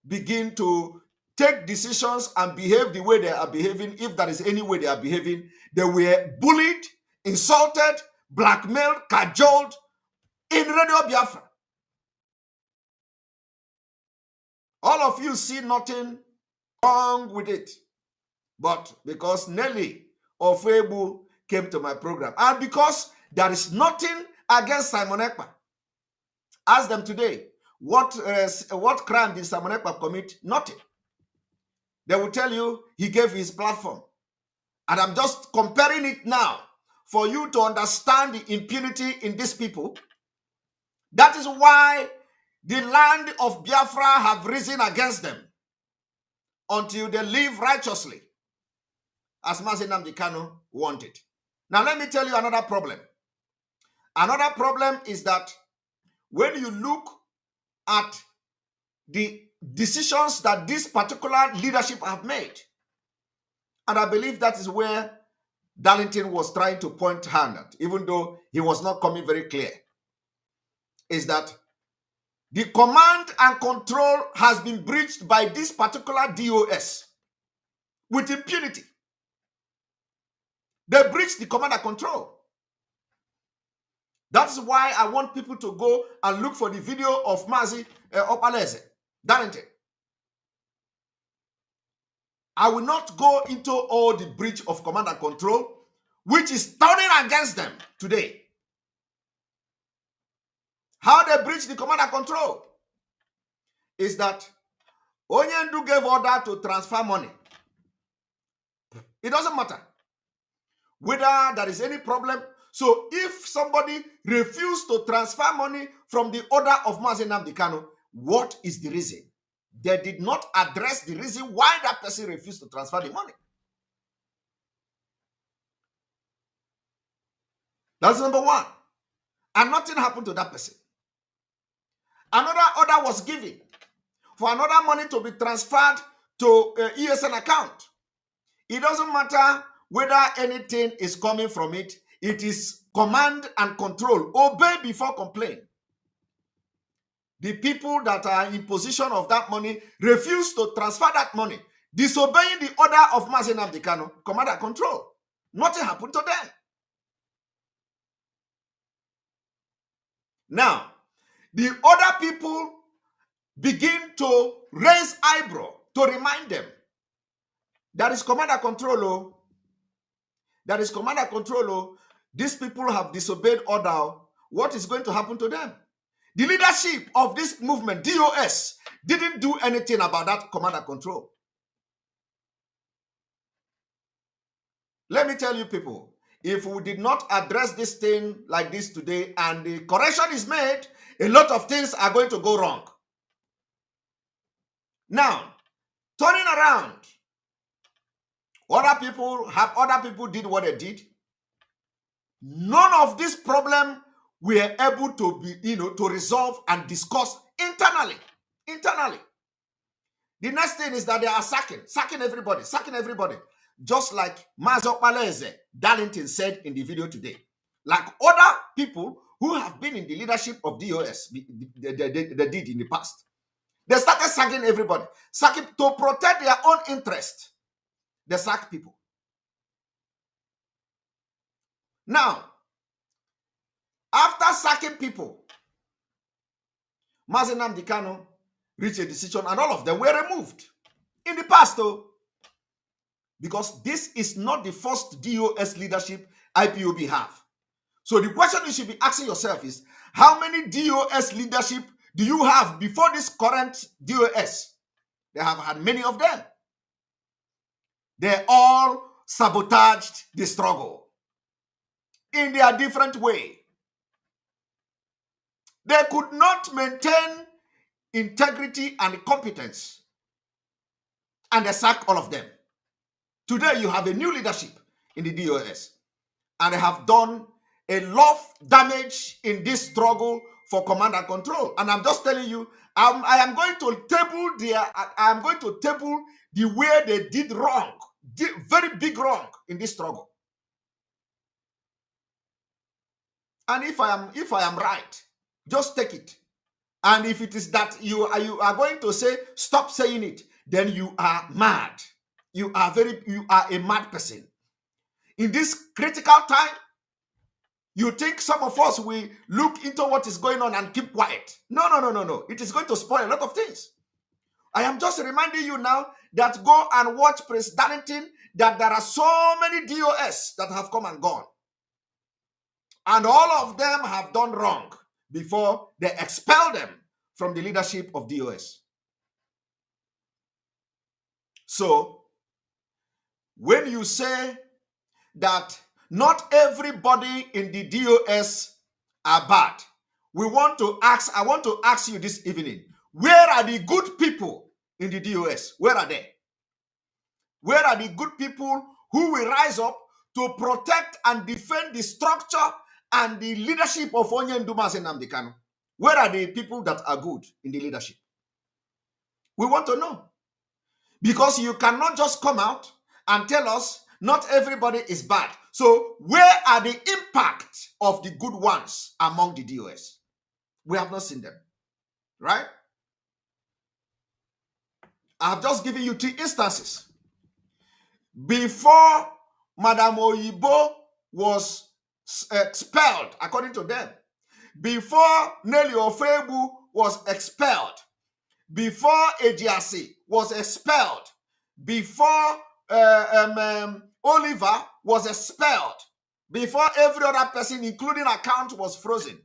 [SPEAKER 5] begin to take decisions and behave the way they are behaving, if there is any way they are behaving, they were bullied, insulted, blackmailed, cajoled in Radio Biafra. All of you see nothing wrong with it. But because Nelly of Ebu came to my program, and because there is nothing against Simon Ekpa, ask them today, what crime did Simon Ekpa commit? Nothing. They will tell you he gave his platform. And I'm just comparing it now for you to understand the impunity in these people. That is why the land of Biafra have risen against them until they live righteously, as Mazi Nnamdi Kanu wanted. Now let me tell you another problem. Another problem is that when you look at the decisions that this particular leadership have made, and I believe that is where Darlington was trying to point hand at, even though he was not coming very clear, is that the command and control has been breached by this particular DOS with impunity. They breached the command and control. That's why I want people to go and look for the video of Mazi Opaleze, Darlington. I will not go into all the breach of command and control, which is turning against them today. How they breach the command and control is that Onyendu gave order to transfer money. It doesn't matter whether there is any problem. So if somebody refused to transfer money from the order of Mazi Nnamdi Kanu, what is the reason? They did not address the reason why that person refused to transfer the money. That's number one. And nothing happened to that person. Another order was given for another money to be transferred to ESN account. It doesn't matter whether anything is coming from it. It is command and control. Obey before complain. The people that are in possession of that money refuse to transfer that money, disobeying the order of Mazi Nnamdi Kanu, command and control. Nothing happened to them. Now, the other people begin to raise eyebrow to remind them that is command and control. Oh. That is command and control. Oh. These people have disobeyed order. What is going to happen to them? The leadership of this movement, DOS, didn't do anything about that command and control. Let me tell you people, if we did not address this thing like this today and the correction is made, a lot of things are going to go wrong. Now, turning around, other people did what they did. None of this problem were able to be, to resolve and discuss internally. The next thing is that they are sacking everybody. Just like Mazo Paleze Darlington said in the video today. Like other people who have been in the leadership of DOS, they did in the past. They started sacking everybody. Sacking to protect their own interest. They sack people. Now, after sacking people, Mazi Nnamdi Kanu reached a decision and all of them were removed. In the past, though, because this is not the first DOS leadership IPOB have. So the question you should be asking yourself is, how many DOS leadership do you have before this current DOS? They have had many of them. They all sabotaged the struggle in their different way. They could not maintain integrity and competence, and they sacked all of them. Today, you have a new leadership in the DOS, and they have done a lot of damage in this struggle for command and control. And I'm just telling you, I am going to table the way they did wrong, very big wrong in this struggle. And if I am right, just take it. And if it is that you are going to say, stop saying it, then you are mad. You are a mad person. In this critical time, you think some of us will look into what is going on and keep quiet. No. It is going to spoil a lot of things. I am just reminding you now that go and watch Prince Darlington, that there are so many DOS that have come and gone. And all of them have done wrong before they expel them from the leadership of DOS. So, when you say that not everybody in the DOS are bad, I want to ask you this evening, where are the good people in the DOS? Where are they? Where are the good people who will rise up to protect and defend the structure and the leadership of Onyendu Mazi Nnamdi Kanu? Where are the people that are good in the leadership? We want to know. Because you cannot just come out and tell us not everybody is bad. So where are the impact of the good ones among the DOS? We have not seen them, right? I have just given you 2 instances. Before Madam Oyibo was expelled, according to them, before Nelly Ofebu was expelled, before Ejiasi was expelled, before Oliver was expelled, before every other person, including account, was frozen,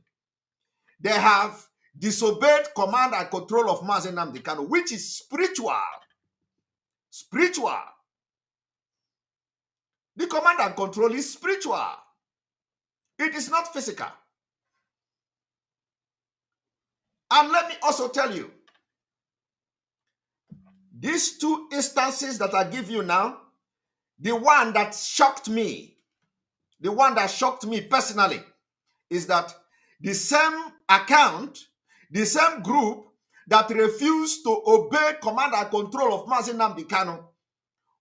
[SPEAKER 5] they have disobeyed command and control of Mazi Nnamdi Kanu, which is spiritual. Spiritual. The command and control is spiritual. It is not physical. And let me also tell you, these 2 instances that I give you now, the one that shocked me personally, is that the same account, the same group that refused to obey command and control of Mazi Nnamdi Kanu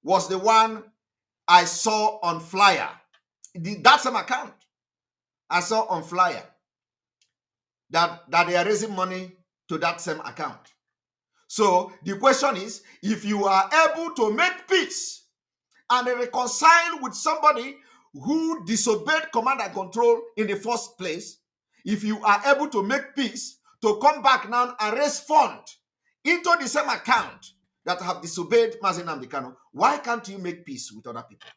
[SPEAKER 5] was the one I saw on flyer. That same account I saw on flyer that they are raising money to that same account. So the question is, if you are able to make peace and reconcile with somebody who disobeyed command and control in the first place, if you are able to make peace, to come back now and raise fund into the same account that have disobeyed Mazi Nnamdi Kanu, why can't you make peace with other people?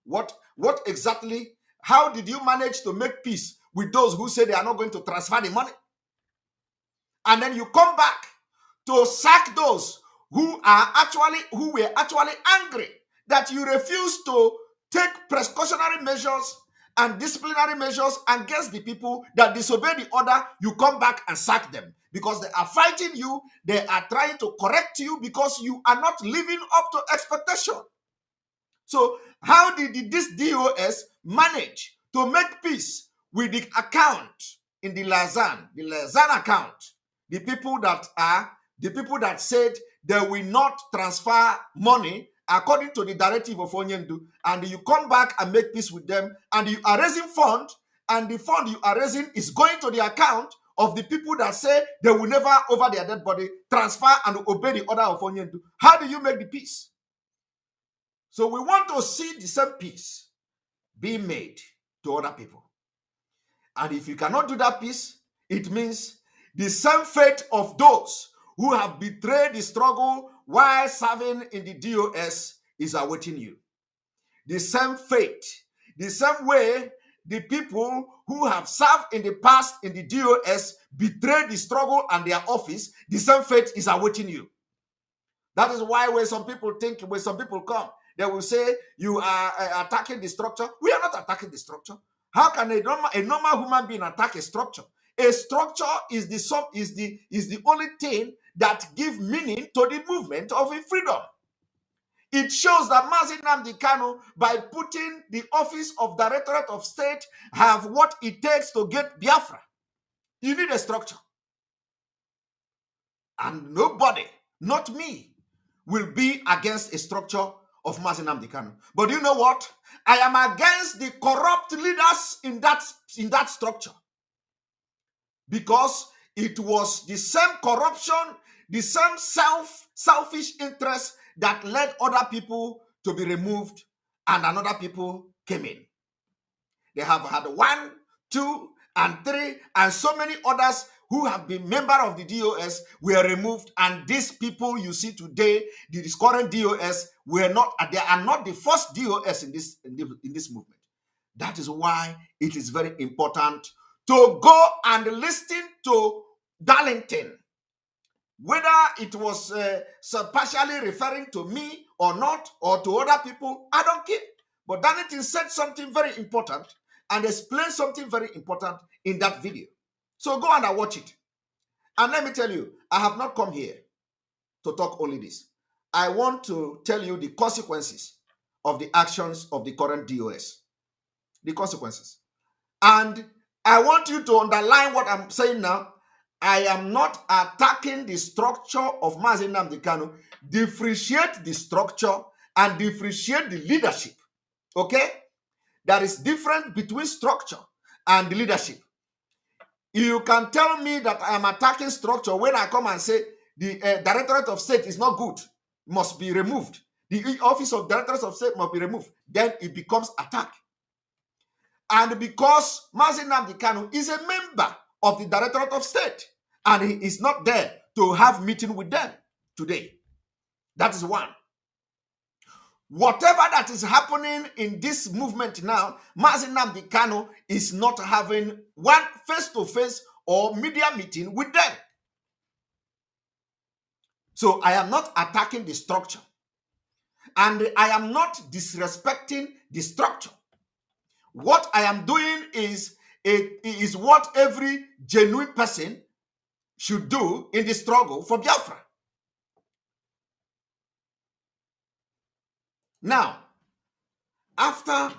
[SPEAKER 5] What exactly, how did you manage to make peace with those who say they are not going to transfer the money? And then you come back to sack those who were actually angry that you refuse to take precautionary measures and disciplinary measures against the people that disobey the order, you come back and sack them because they are fighting you. They are trying to correct you because you are not living up to expectation. So how did this DOS manage to make peace with the account in the Lausanne account? The people that said they will not transfer money according to the directive of Onyendu, and you come back and make peace with them, and you are raising fund, and the fund you are raising is going to the account of the people that say they will never, over their dead body, transfer and obey the order of Onyendu. How do you make the peace? So we want to see the same peace being made to other people. And if you cannot do that peace, it means the same fate of those who have betrayed the struggle while serving in the DOS is awaiting you. The same fate, the same way the people who have served in the past in the DOS betrayed the struggle and their office, the same fate is awaiting you. That is why when some people come, they will say you are attacking the structure. We are not attacking the structure. How can a normal human being attack a structure? A structure is the only thing that gives meaning to the movement of freedom. It shows that Mazi Nnamdi Kanu, by putting the office of Directorate of State, have what it takes to get Biafra. You need a structure. And nobody, not me, will be against a structure of Mazi Nnamdi Kanu. But you know what? I am against the corrupt leaders in that structure. Because it was the same corruption, the same selfish interest that led other people to be removed and another people came in. They have had 1, 2, and 3, and so many others who have been member of the DOS were removed, and these people you see today, this current DOS, they are not the first DOS in this movement. That is why it is very important to go and listen to Darlington. Whether it was partially referring to me or not, or to other people, I don't care. But Darlington said something very important and explained something very important in that video. So go and watch it. And let me tell you, I have not come here to talk only this. I want to tell you the consequences of the actions of the current DOS. The consequences. And I want you to underline what I'm saying now. I am not attacking the structure of Mazi Nnamdi Kanu. Differentiate the structure and differentiate the leadership. Okay? There is difference between structure and the leadership. You can tell me that I am attacking structure when I come and say the Directorate of State is not good, must be removed. The office of Directorate of State must be removed. Then it becomes attack. And because Mazi Nnamdi Kanu is a member of the Directorate of State, and he is not there to have meeting with them today. That is one. Whatever that is happening in this movement now, Mazi Nnamdi Kanu is not having one face-to-face or media meeting with them. So I am not attacking the structure. And I am not disrespecting the structure. What I am doing is what every genuine person should do in the struggle for Biafra. Now, after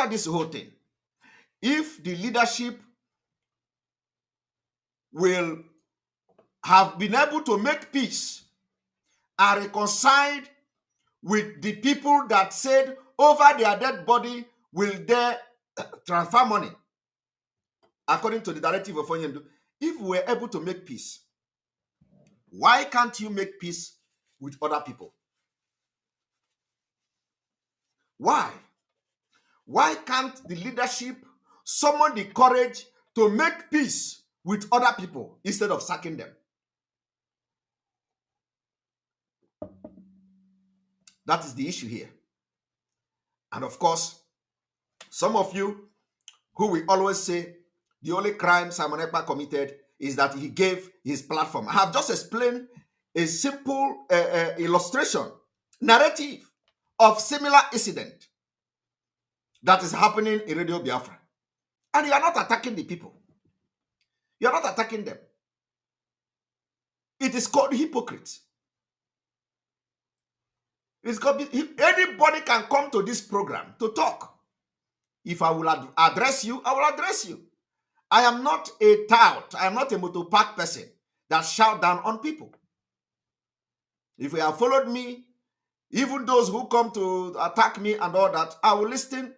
[SPEAKER 5] this whole thing, if the leadership will have been able to make peace and reconciled with the people that said over their dead body will they transfer money according to the directive of Onyendu, if we were able to make peace, why can't you make peace with other people? Why? Why can't the leadership summon the courage to make peace with other people instead of sacking them? That is the issue here. And of course, some of you who will always say the only crime Simon Ekpa committed is that he gave his platform. I have just explained a simple illustration, narrative of similar incident. that is happening in Radio Biafra. And you are not attacking the people. You are not attacking them. It is called hypocrite. It's called, anybody can come to this program to talk. If I will address you, I will address you. I am not a tout. I am not a motopark person that shout down on people. If you have followed me, even those who come to attack me and all that, I will listen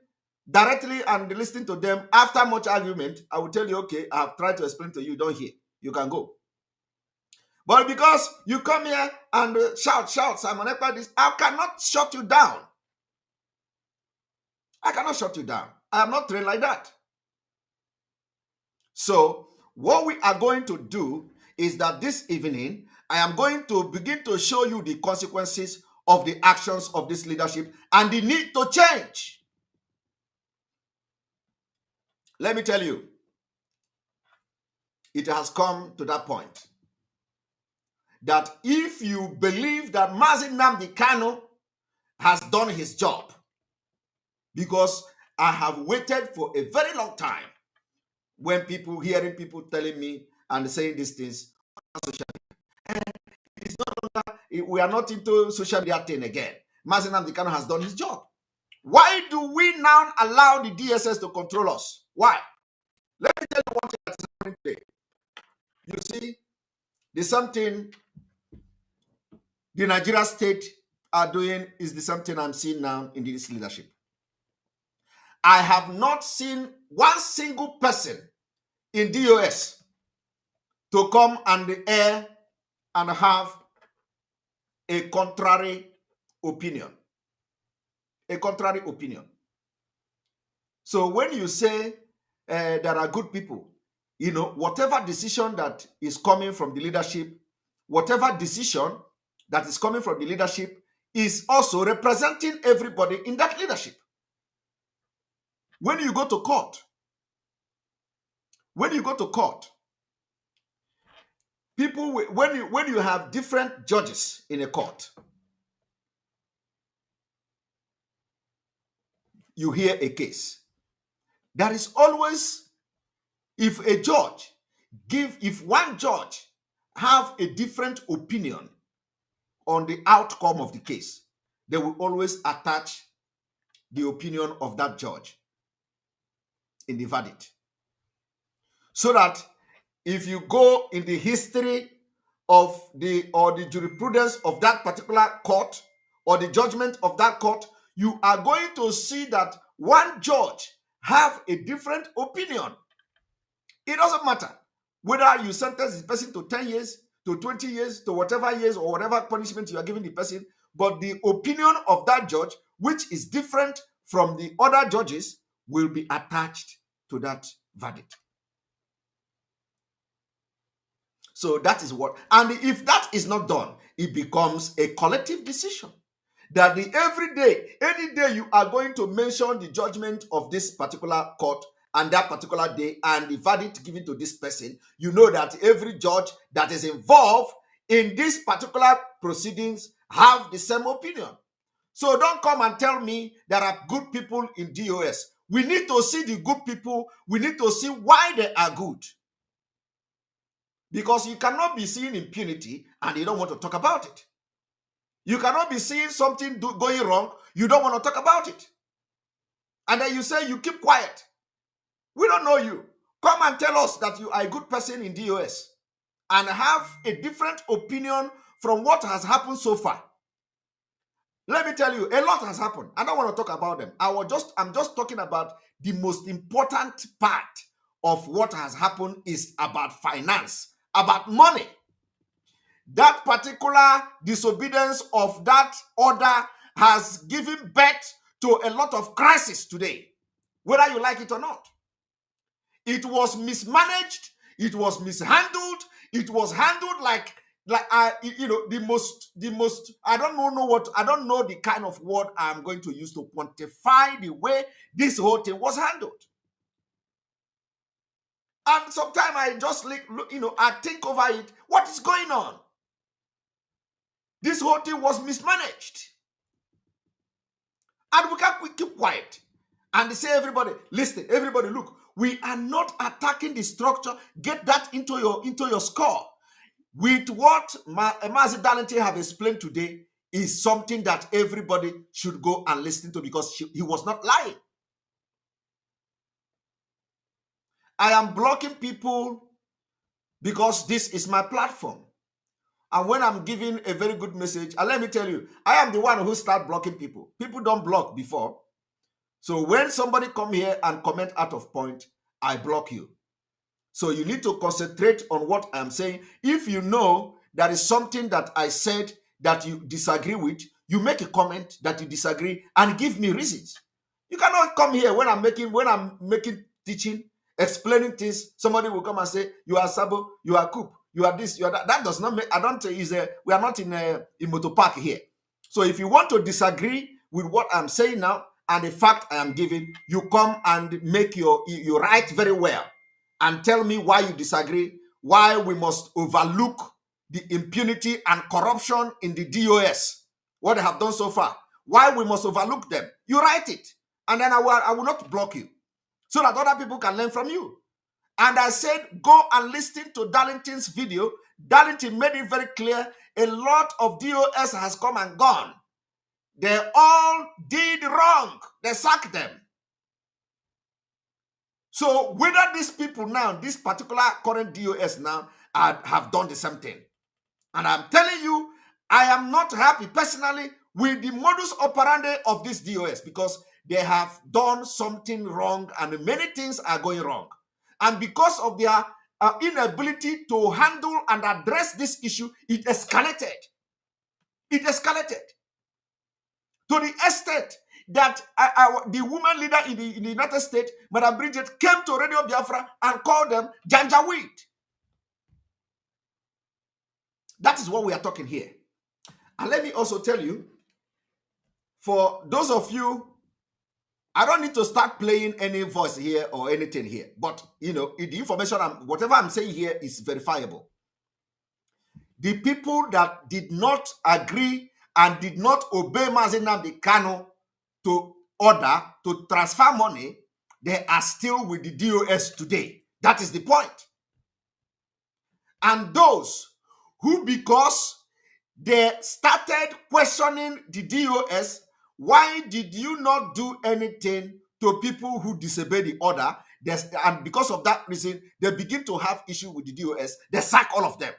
[SPEAKER 5] directly and listen to them. After much argument, I will tell you, okay, I have tried to explain to you, don't hear. You can go. But because you come here and shout, Simon Ekpa this, I cannot shut you down. I cannot shut you down. I am not trained like that. So what we are going to do is that this evening, I am going to begin to show you the consequences of the actions of this leadership and the need to change. Let me tell you, it has come to that point that if you believe that Mazi Nnamdi Kanu has done his job, because I have waited for a very long time when people, hearing people telling me and saying these things on social media. And it's not, we are not into social media thing again. Mazi Nnamdi Kanu has done his job. Why do we now allow the DSS to control us? Why? Let me tell you one thing that is happening today. You see, the same thing the Nigeria state are doing is the same thing I'm seeing now in this leadership. I have not seen one single person in DOS to come and air and have a contrary opinion. A contrary opinion. So when you say there are good people, you know, whatever decision that is coming from the leadership, whatever decision that is coming from the leadership is also representing everybody in that leadership. When you go to court, people, when you have different judges in a court, you hear a case. There is always, if one judge have a different opinion on the outcome of the case, they will always attach the opinion of that judge in the verdict. So that if you go in the history of the jurisprudence of that particular court or the judgment of that court, you are going to see that one judge have a different opinion. It doesn't matter whether you sentence the person to 10 years, to 20 years, to whatever years or whatever punishment you are giving the person, but the opinion of that judge, which is different from the other judges, will be attached to that verdict. So that is what, and if that is not done, it becomes a collective decision. That every day, any day you are going to mention the judgment of this particular court and that particular day and the verdict given to this person, you know that every judge that is involved in these particular proceedings have the same opinion. So don't come and tell me there are good people in DOS. We need to see the good people. We need to see why they are good. Because you cannot be seeing impunity and you don't want to talk about it. You cannot be seeing something going wrong, you don't want to talk about it. And then you say you keep quiet. We don't know you. Come and tell us that you are a good person in DOS and have a different opinion from what has happened so far. Let me tell you, a lot has happened. I don't want to talk about them. I'm just talking about the most important part of what has happened is about finance, about money. That particular disobedience of that order has given birth to a lot of crisis today, whether you like it or not. It was mismanaged, it was mishandled, it was handled like the most I don't know the kind of word I'm going to use to quantify the way this whole thing was handled. And sometimes I just I think over it, what is going on? This whole thing was mismanaged. And we can't keep quiet. And they say, everybody, listen, everybody, look, we are not attacking the structure. Get that into your score. With what Mazi Darlington have explained today is something that everybody should go and listen to, because he was not lying. I am blocking people because this is my platform. And when I'm giving a very good message, and let me tell you, I am the one who start blocking people. People don't block before. So when somebody come here and comment out of point, I block you. So you need to concentrate on what I'm saying. If you know there is something that I said that you disagree with, you make a comment that you disagree and give me reasons. You cannot come here when I'm making teaching, explaining things. Somebody will come and say, you are Sabo, you are Coop, you are this, you are that. That does not make, I don't say, we are not in motor park here. So if you want to disagree with what I'm saying now and the fact I am giving, you come and make you write very well and tell me why you disagree, why we must overlook the impunity and corruption in the DOS, what they have done so far, why we must overlook them. You write it, and then I will not block you, so that other people can learn from you. And I said, go and listen to Darlington's video. Darlington made it very clear, a lot of DOS has come and gone. They all did wrong. They sacked them. So whether these people now, this particular current DOS now, have done the same thing. And I'm telling you, I am not happy personally with the modus operandi of this DOS, because they have done something wrong and many things are going wrong. And because of their inability to handle and address this issue, it escalated. It escalated to the extent that the woman leader in the United States, Madam Bridget, came to Radio Biafra and called them Janjaweed. That is what we are talking here. And let me also tell you, for those of you, I don't need to start playing any voice here or anything here, but you know, the information, whatever I'm saying here is verifiable. The people that did not agree and did not obey Mazi Nnamdi Kanu to order to transfer money, they are still with the DOS today. That is the point. And those who, because they started questioning the DOS, why did you not do anything to people who disobey the order? And because of that reason, they begin to have issue with the DOS. They sack all of them.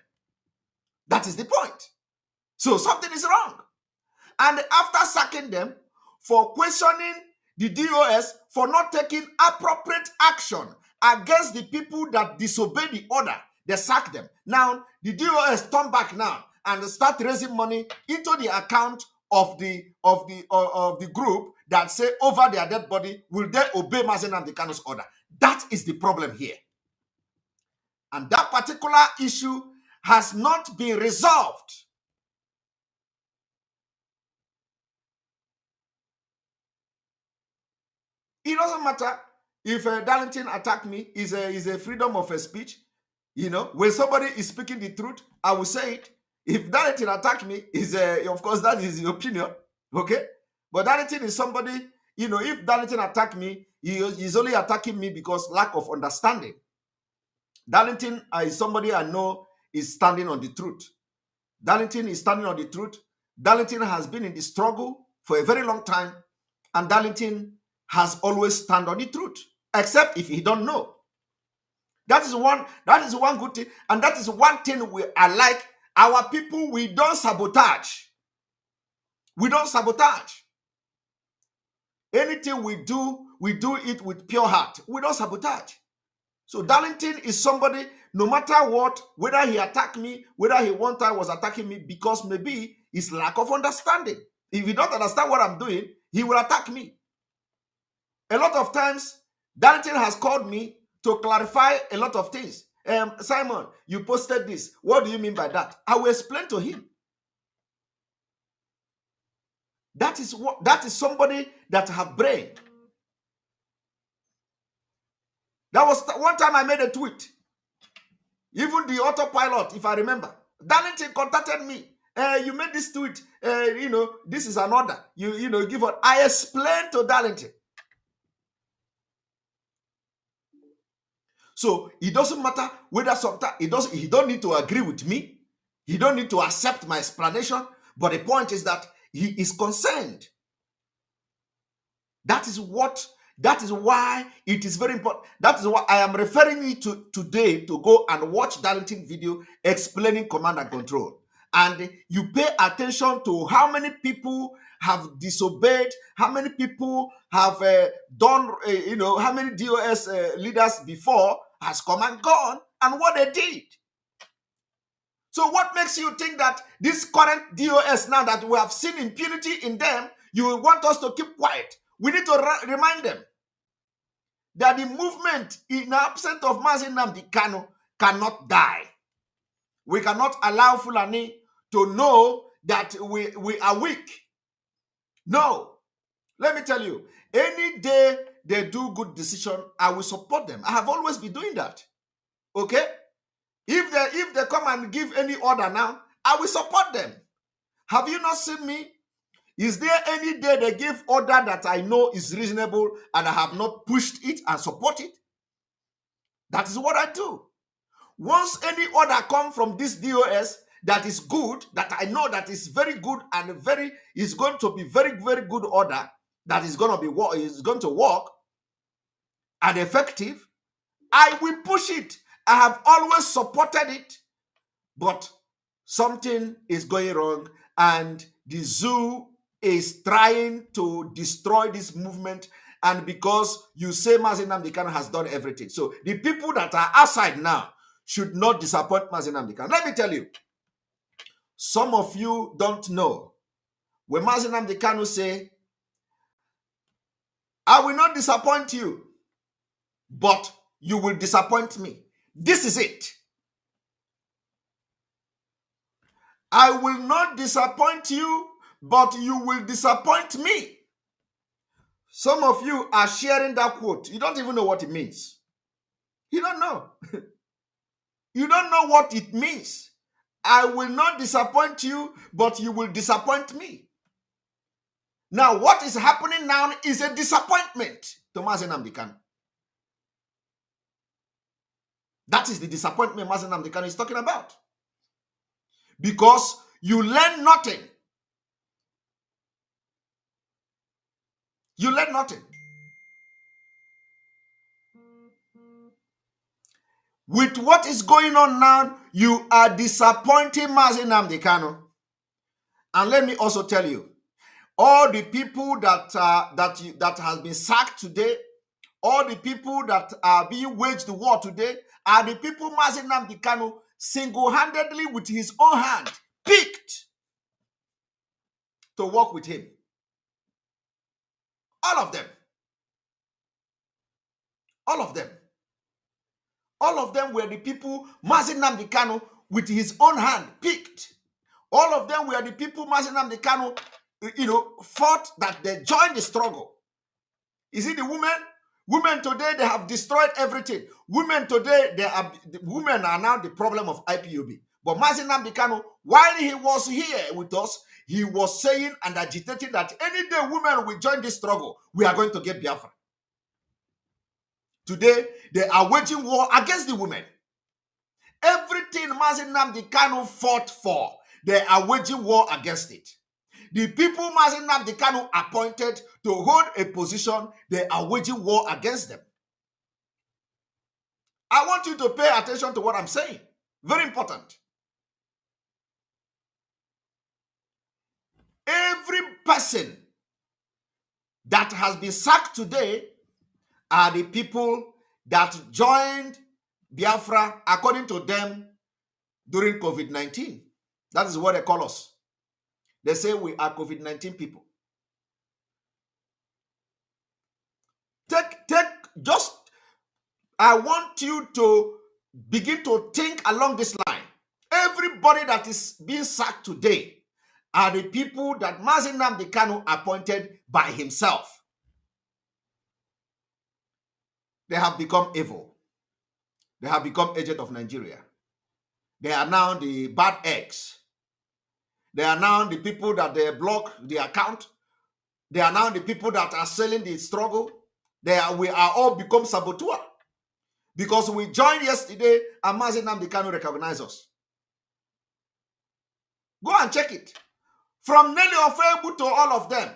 [SPEAKER 5] That is the point. So something is wrong. And after sacking them for questioning the DOS for not taking appropriate action against the people that disobey the order, they sack them. Now, the DOS turn back now and start raising money into the account of the group that say over their dead body, will they obey Mazi Nnamdi Kanu's order? That is the problem here. And that particular issue has not been resolved. It doesn't matter if Darlington attack me, is a freedom of speech. You know, when somebody is speaking the truth, I will say it. If Darlington attack me, of course, that is his opinion. Okay? But Darlington is somebody, you know, if Darlington attack me, he's only attacking me because lack of understanding. Darlington is somebody I know is standing on the truth. Darlington is standing on the truth. Darlington has been in the struggle for a very long time, and Darlington has always stand on the truth, except if he don't know. That is one good thing, and that is one thing I like. Our people, we don't sabotage. We don't sabotage. Anything we do it with pure heart. We don't sabotage. So Darlington is somebody, no matter what, whether he attacked me, whether he one time was attacking me, because maybe it's lack of understanding. If he don't understand what I'm doing, he will attack me. A lot of times, Darlington has called me to clarify a lot of things. Simon, you posted this. What do you mean by that? I will explain to him. That is somebody that have brain. That was one time I made a tweet. Even the autopilot, if I remember. Darlington contacted me. You made this tweet. You know, this is an order. You know, give what I explained to Darlington. So it doesn't matter whether sometimes he don't need to agree with me. He don't need to accept my explanation. But the point is that he is concerned. That is why it is very important. That is why I am referring you to today to go and watch Darlington video explaining command and control. And you pay attention to how many people have disobeyed, how many people have done, how many DOS leaders before has come and gone and what they did. So what makes you think that this current DOS now that we have seen impunity in them, you want us to keep quiet? We need to remind them that the movement in absence of Mazi Nnamdi Kanu cannot die. We cannot allow Fulani to know that we are weak. No. Let me tell you, any day they do good decision, I will support them. I have always been doing that. Okay? If they come and give any order now, I will support them. Have you not seen me? Is there any day they give order that I know is reasonable and I have not pushed it and support it? That is what I do. Once any order comes from this DOS that is good, that I know that is very good and is going to be very, very good order, that is going to work and effective, I will push it. I have always supported it, but something is going wrong and the zoo is trying to destroy this movement. And because you say Mazi Nnamdi Kanu has done everything. So the people that are outside now should not disappoint Mazi Nnamdi Kanu. Let me tell you, some of you don't know. When Mazi Nnamdi Kanu say, I will not disappoint you, but you will disappoint me. This is it. I will not disappoint you, but you will disappoint me. Some of you are sharing that quote. You don't even know what it means. You don't know. You don't know what it means. I will not disappoint you, but you will disappoint me. Now, what is happening now is a disappointment to Mazi Nnamdi Kanu. That is the disappointment Mazi Nnamdi Kanu is talking about. Because you learn nothing. You learn nothing. With what is going on now, you are disappointing Mazi Nnamdi Kanu. And let me also tell you, all the people that has been sacked today, all the people that are being waged the war today, are the people Mazi Nnamdi Kanu single-handedly with his own hand picked to work with him. All of them. All of them. All of them were the people Mazi Nnamdi Kanu with his own hand picked. All of them were the people Mazi Nnamdi Kanu, fought that they joined the struggle. You see the women? Women today, they have destroyed everything. Women today, women are now the problem of IPOB. But Mazi Nnamdi Kanu, while he was here with us, he was saying and agitating that any day women will join this struggle, we are going to get Biafra. Today, they are waging war against the women. Everything Mazi Nnamdi Kanu fought for, they are waging war against it. The people Mazi Nnamdi Kanu appointed to hold a position, they are waging war against them. I want you to pay attention to what I'm saying. Very important. Every person that has been sacked today are the people that joined Biafra, according to them, during COVID-19. That is what they call us. They say we are COVID-19 people. I want you to begin to think along this line. Everybody that is being sacked today are the people that Mazi Nnamdi Kanu appointed by himself. They have become evil. They have become agent of Nigeria. They are now the bad eggs. They are now the people that they block the account. They are now the people that are selling the struggle. We are all become saboteur. because we joined yesterday and Mazi Nnamdi Kanu recognized us. Go and check it. From Nelly Ofebu to all of them,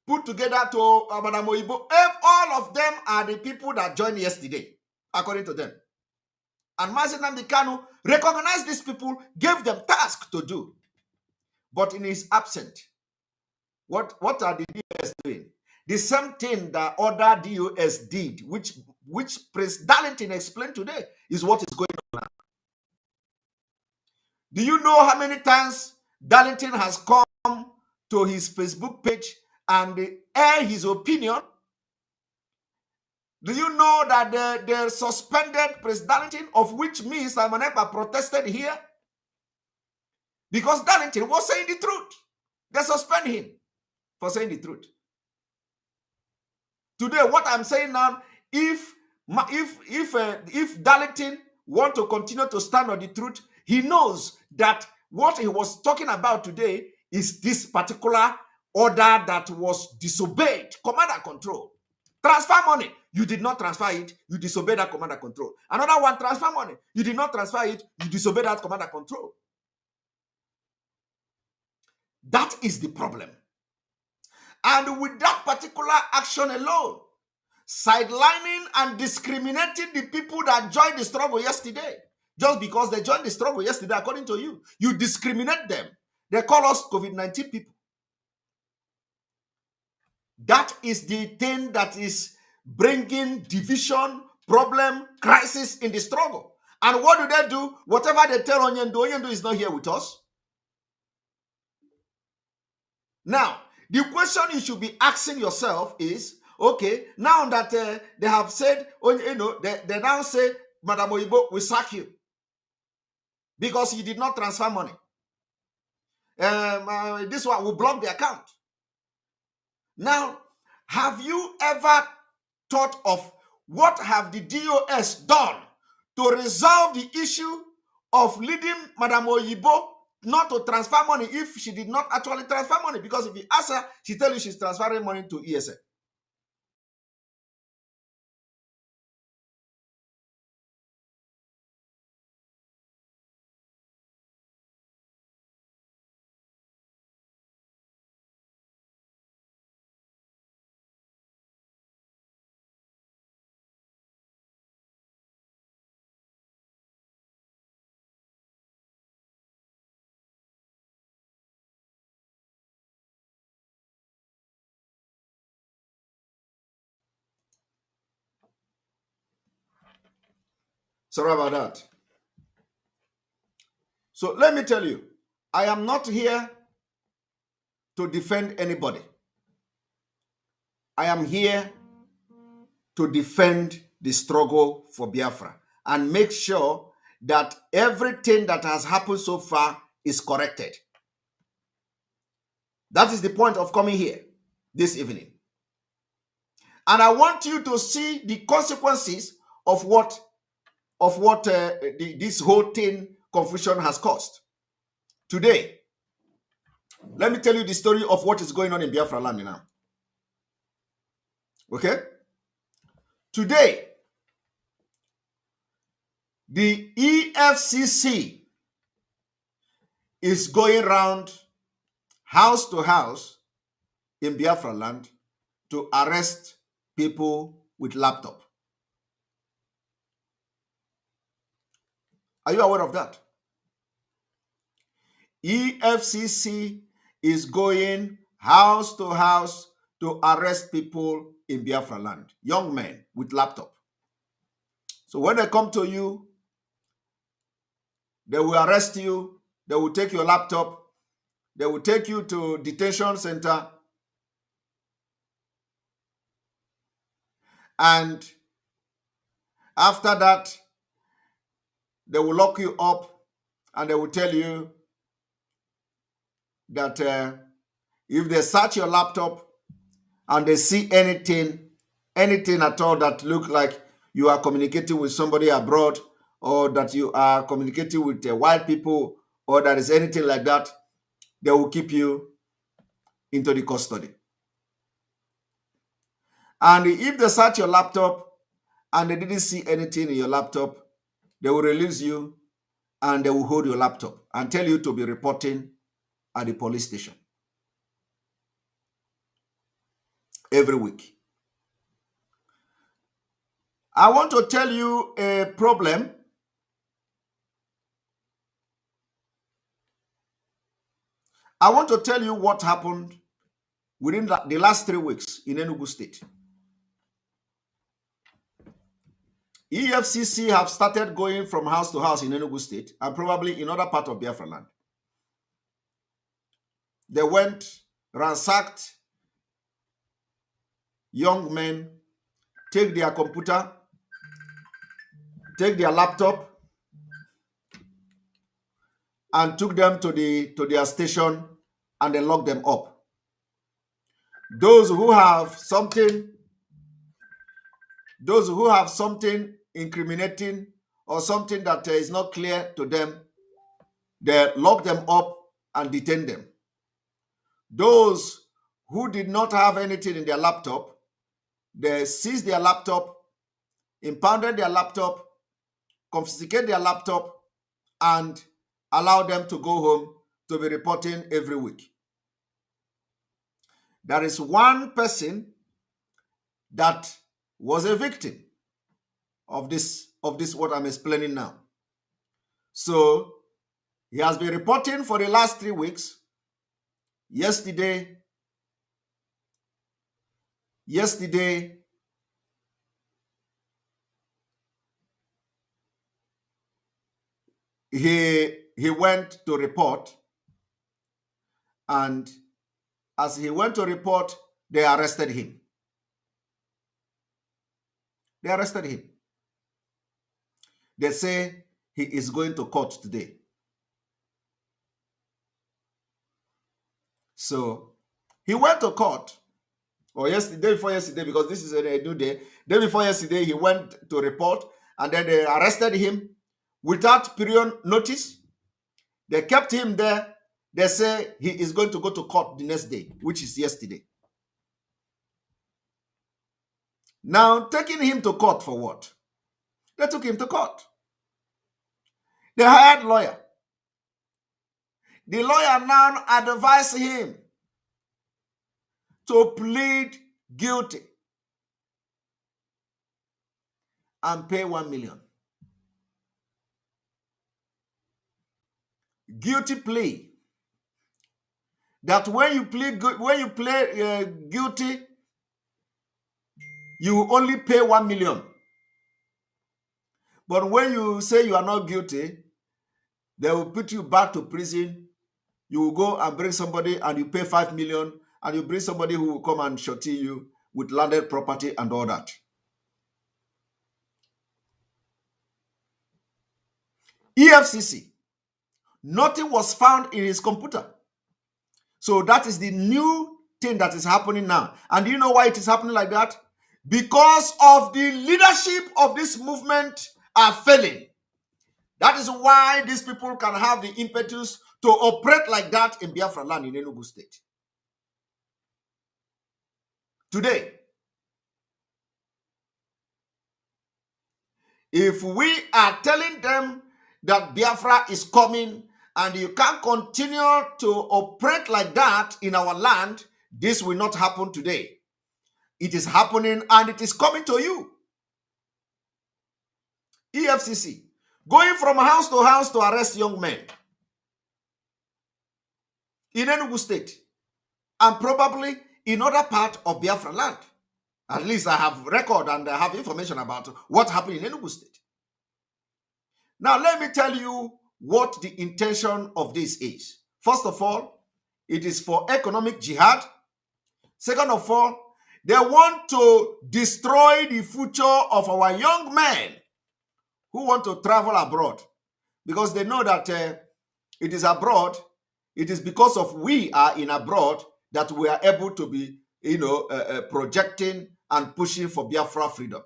[SPEAKER 5] put together to Madam Oyibo, all of them are the people that joined yesterday, according to them. And Mazi Nnamdi Kanu recognized these people, gave them tasks to do. But in his absence, what are the DOS doing? The same thing that other DOS did, which Prince Darlington explained today, is what is going on now. Do you know how many times Darlington has come to his Facebook page and air his opinion? Do you know that they suspended Prince Darlington, of which me, Simon Ekpa, protested here? Because Darlington was saying the truth. They suspend him for saying the truth. Today, what I'm saying now, if Darlington want to continue to stand on the truth, he knows that what he was talking about today is this particular order that was disobeyed, command and control. Transfer money, you did not transfer it, you disobeyed that command and control. Another one, transfer money, you did not transfer it, you disobeyed that command and control. That is the problem. And with that particular action alone, sidelining and discriminating the people that joined the struggle yesterday, just because they joined the struggle yesterday, according to you, you discriminate them. They call us COVID-19 people. That is the thing that is bringing division, problem, crisis in the struggle. And what do they do? Whatever they tell Onyendo is not here with us. Now, the question you should be asking yourself is, okay, now that they have said, they now say, Madam Oyibo, we sack you because you did not transfer money. This one will block the account. Now, have you ever thought of what have the DOS done to resolve the issue of leading Madam Oyibo not to transfer money if she did not actually transfer money? Because if you ask her, she tell you she's transferring money to ESN. Sorry about that. So let me tell you, I am not here to defend anybody. I am here to defend the struggle for Biafra and make sure that everything that has happened so far is corrected. That is the point of coming here this evening. And I want you to see the consequences of what this whole thing confusion has caused. Today, let me tell you the story of what is going on in Biafra land now. Okay? Today, the EFCC is going around house to house in Biafra land to arrest people with laptop. Are you aware of that? EFCC is going house to house to arrest people in Biafra land, young men with laptop. So when they come to you, they will arrest you, they will take your laptop, they will take you to detention center, and after that, they will lock you up and they will tell you that if they search your laptop and they see anything at all that look like you are communicating with somebody abroad, or that you are communicating with white people, or that is anything like that, they will keep you into the custody. And if they search your laptop and they didn't see anything in your laptop, they will release you and they will hold your laptop and tell you to be reporting at the police station every week. I want to tell you a problem. I want to tell you what happened within the last 3 weeks in Enugu State. EFCC have started going from house to house in Enugu State and probably in other parts of Biafra land. They went, ransacked young men, take their computer, take their laptop, and took them to their station, and they locked them up. Those who have something incriminating or something that is not clear to them, they lock them up and detain them. Those who did not have anything in their laptop, they seized their laptop, impounded their laptop, confiscated their laptop, and allowed them to go home to be reporting every week. There is one person that was a victim of this what I'm explaining now. So he has been reporting for the last 3 weeks. Yesterday, he went to report, and as he went to report, they arrested him. They say he is going to court today. So he went to court, or day before yesterday, because this is a new day. Day before yesterday, he went to report, and then they arrested him without period notice. They kept him there. They say he is going to go to court the next day, which is yesterday. Now, taking him to court for what? They took him to court. They hired a lawyer. The lawyer now advised him to plead guilty and pay 1 million. Guilty plea. That when you plead guilty, you only pay 1 million. But when you say you are not guilty, they will put you back to prison. You will go and bring somebody and you pay 5 million, and you bring somebody who will come and shorty you with landed property and all that. EFCC, nothing was found in his computer. So that is the new thing that is happening now. And do you know why it is happening like that? Because of the leadership of this movement are failing. That is why these people can have the impetus to operate like that in Biafra land in Enugu State. Today, if we are telling them that Biafra is coming and you can't continue to operate like that in our land, this will not happen today. It is happening and it is coming to you. EFCC, going from house to house to arrest young men in Enugu State and probably in other part of Biafra land. At least I have record and I have information about what happened in Enugu State. Now, let me tell you what the intention of this is. First of all, it is for economic jihad. Second of all, they want to destroy the future of our young men who want to travel abroad, because they know that it is abroad. It is because of we are in abroad that we are able to be, projecting and pushing for Biafra freedom.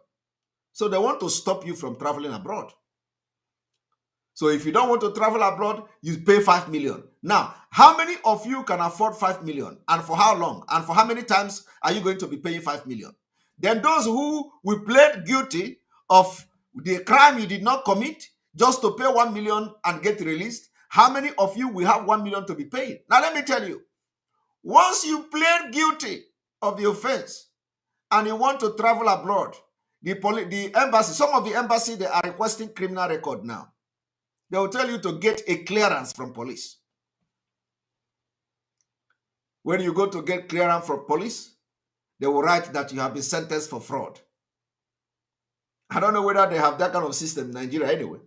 [SPEAKER 5] So they want to stop you from traveling abroad. So if you don't want to travel abroad, you pay 5 million. Now, how many of you can afford 5 million? And for how long? And for how many times are you going to be paying 5 million? Then those who will plead guilty of the crime you did not commit just to pay 1 million and get released? How many of you will have 1 million to be paid? Now, let me tell you, once you plead guilty of the offense and you want to travel abroad, the embassy, some of the embassy, they are requesting criminal record now. They will tell you to get a clearance from police. When you go to get clearance from police, they will write that you have been sentenced for fraud. I don't know whether they have that kind of system in Nigeria anyway.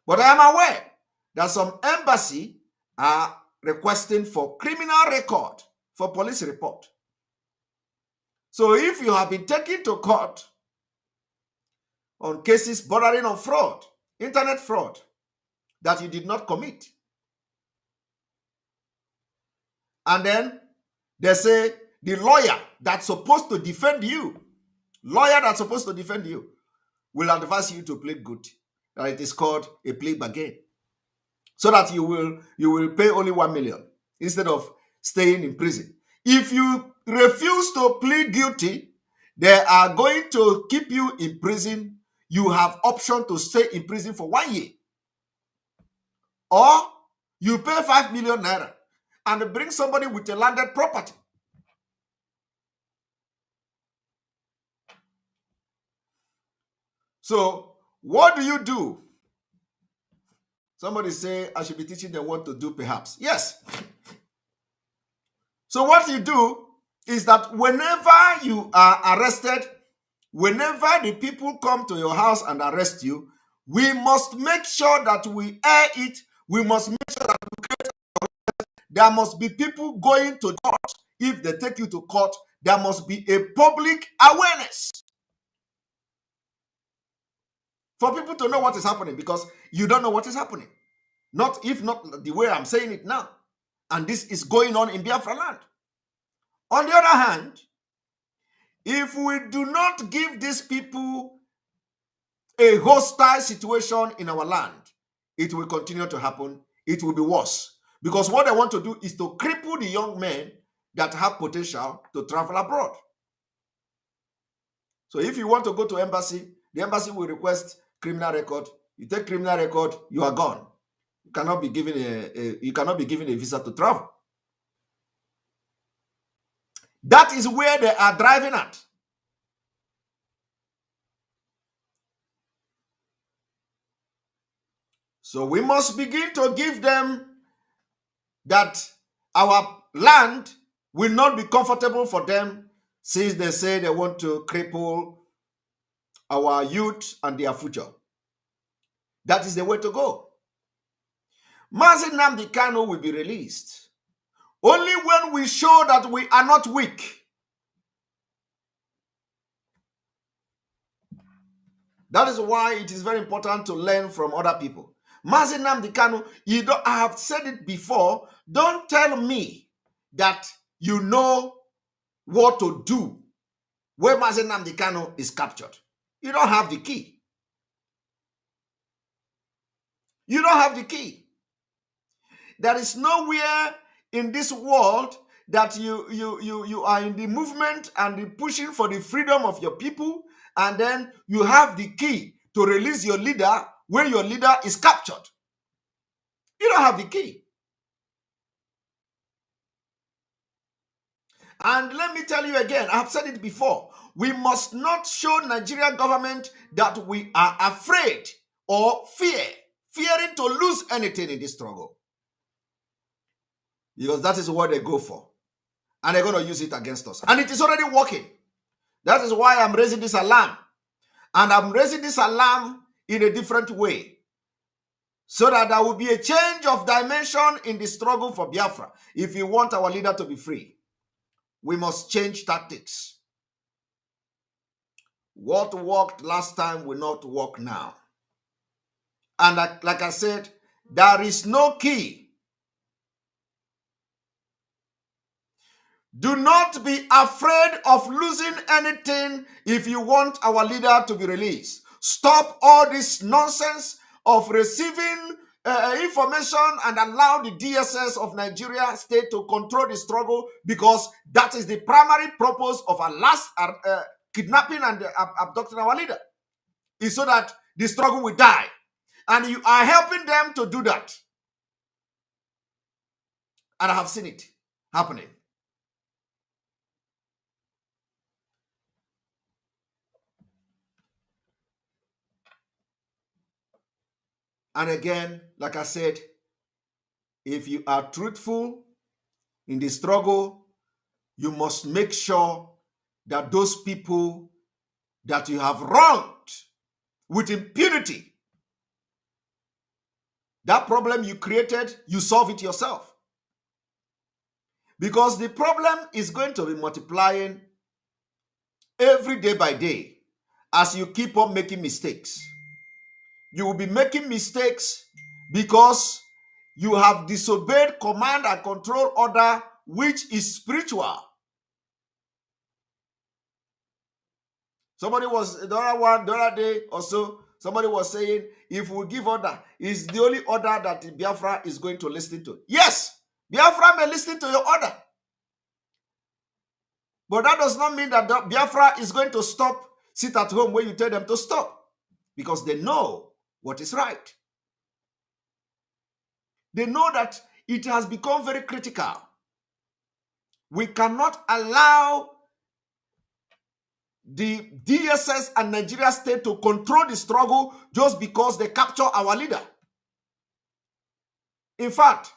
[SPEAKER 5] But I am aware that some embassy are requesting for criminal record for police report. So if you have been taken to court on cases bordering on fraud, internet fraud, that you did not commit, and then they say the lawyer that's supposed to defend you, will advise you to plead guilty. It is called a plea bargain. So that you will pay only 1 million instead of staying in prison. If you refuse to plead guilty, they are going to keep you in prison. You have option to stay in prison for 1 year. Or you pay 5 million naira and bring somebody with a landed property. So what do? Somebody say, I should be teaching them what to do perhaps. Yes. So what you do is that whenever you are arrested, whenever the people come to your house and arrest you, we must make sure that we air it. We must make sure that there must be people going to court. If they take you to court, there must be a public awareness for people to know what is happening, because you don't know what is happening. If not the way I'm saying it now. And this is going on in Biafra land. On the other hand, if we do not give these people a hostile situation in our land, it will continue to happen. It will be worse. Because what they want to do is to cripple the young men that have potential to travel abroad. So if you want to go to embassy, the embassy will request criminal record. You take criminal record, you are gone. You cannot be given a visa to travel. That is where they are driving at. So we must begin to give them that our land will not be comfortable for them, since they say they want to cripple our youth and their future. That is the way to go. Mazi Nnamdi Kanu will be released only when we show that we are not weak. That is why it is very important to learn from other people. Mazi Nnamdi Kanu, I have said it before, don't tell me that you know what to do when Mazi Nnamdi Kanu is captured. You don't have the key. You don't have the key. There is nowhere in this world that you are in the movement and the pushing for the freedom of your people, and then you have the key to release your leader when your leader is captured. You don't have the key. And let me tell you again, I have said it before, we must not show Nigerian government that we are afraid or fearing to lose anything in this struggle. Because that is what they go for. And they're going to use it against us. And it is already working. That is why I'm raising this alarm. And I'm raising this alarm in a different way, so that there will be a change of dimension in the struggle for Biafra. If you want our leader to be free, we must change tactics. What worked last time will not work now. And like I said, there is no key. Do not be afraid of losing anything if you want our leader to be released. Stop all this nonsense of receiving information and allow the DSS of Nigeria state to control the struggle, because that is the primary purpose of our last kidnapping and abducting our leader. is so that the struggle will die. And you are helping them to do that. And I have seen it happening. And again, like I said, if you are truthful in the struggle, you must make sure that those people that you have wronged with impunity, that problem you created, you solve it yourself. Because the problem is going to be multiplying every day by day as you keep on making mistakes. You will be making mistakes because you have disobeyed command and control order, which is spiritual. Somebody was, the other day or so, somebody was saying, if we give order, it's the only order that Biafra is going to listen to. Yes, Biafra may listen to your order. But that does not mean that Biafra is going to stop, sit at home when you tell them to stop. Because they know what is right. They know that it has become very critical. We cannot allow the DSS and Nigeria state to control the struggle just because they capture our leader. In fact,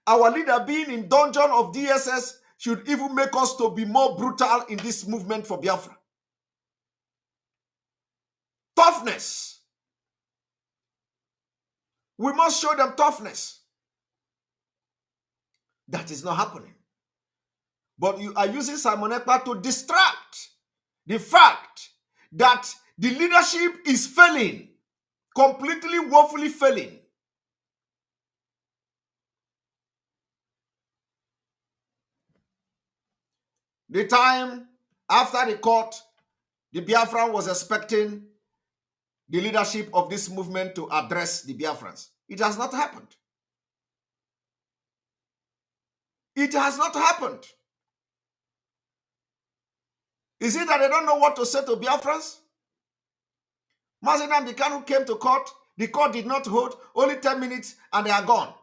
[SPEAKER 5] our leader being in dungeon of DSS should even make us to be more brutal in this movement for Biafra. Toughness. We must show them toughness. That is not happening. But you are using Simon Ekpa to distract the fact that the leadership is failing, completely woefully failing. The time after the court, the Biafran was expecting the leadership of this movement to address the Biafrans. It has not happened. It has not happened. Is it that they don't know what to say to Biafrans? Mazi Nnamdi Kanu came to court. The court did not hold, only 10 minutes and they are gone.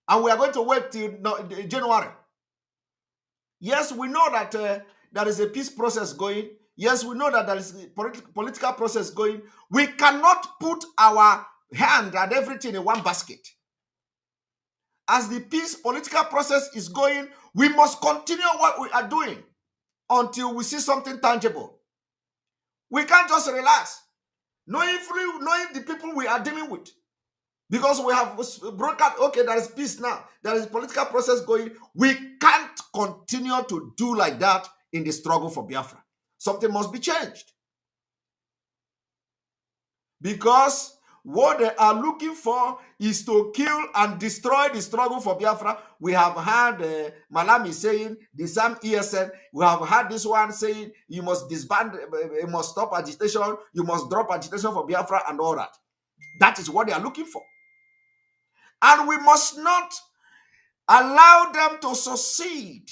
[SPEAKER 5] And we are going to wait till January. Yes, we know that there is a peace process going. Yes, we know that there is a political process going. We cannot put our hand and everything in one basket. As the peace political process is going, we must continue what we are doing until we see something tangible. We can't just relax, knowing the people we are dealing with. Because we have broken out, okay, there is peace now. There is a political process going. We can't continue to do like that in the struggle for Biafra. Something must be changed. Because what they are looking for is to kill and destroy the struggle for Biafra. We have had Malami saying, disarm ESN. We have had this one saying, you must disband, you must stop agitation, you must drop agitation for Biafra and all that. That is what they are looking for. And we must not allow them to succeed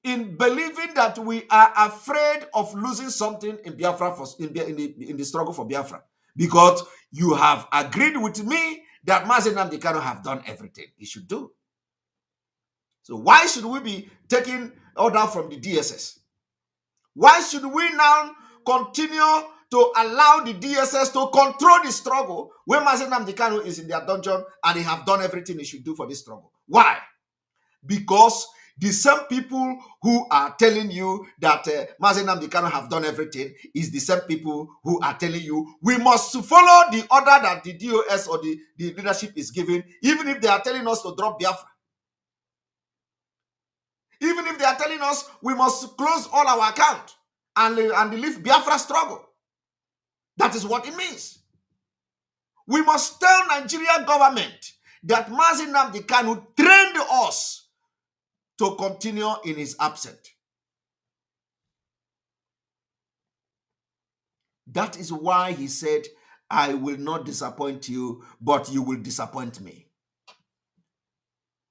[SPEAKER 5] in believing that we are afraid of losing something in Biafra in the struggle for Biafra. Because you have agreed with me that Mazi Nnamdi Kanu have done everything he should do. So why should we be taking order from the DSS? Why should we now continue to allow the DSS to control the struggle when Mazi Nnamdi Kanu is in their dungeon and they have done everything they should do for this struggle? Why? Because the same people who are telling you that Mazi Nnamdi Kanu have done everything is the same people who are telling you we must follow the order that the DOS or the leadership is giving, even if they are telling us to drop Biafra. Even if they are telling us we must close all our accounts and leave Biafra struggle. That is what it means. We must tell Nigerian government that Mazi Nnamdi Kanu trained us to continue in his absence. That is why he said, I will not disappoint you, but you will disappoint me.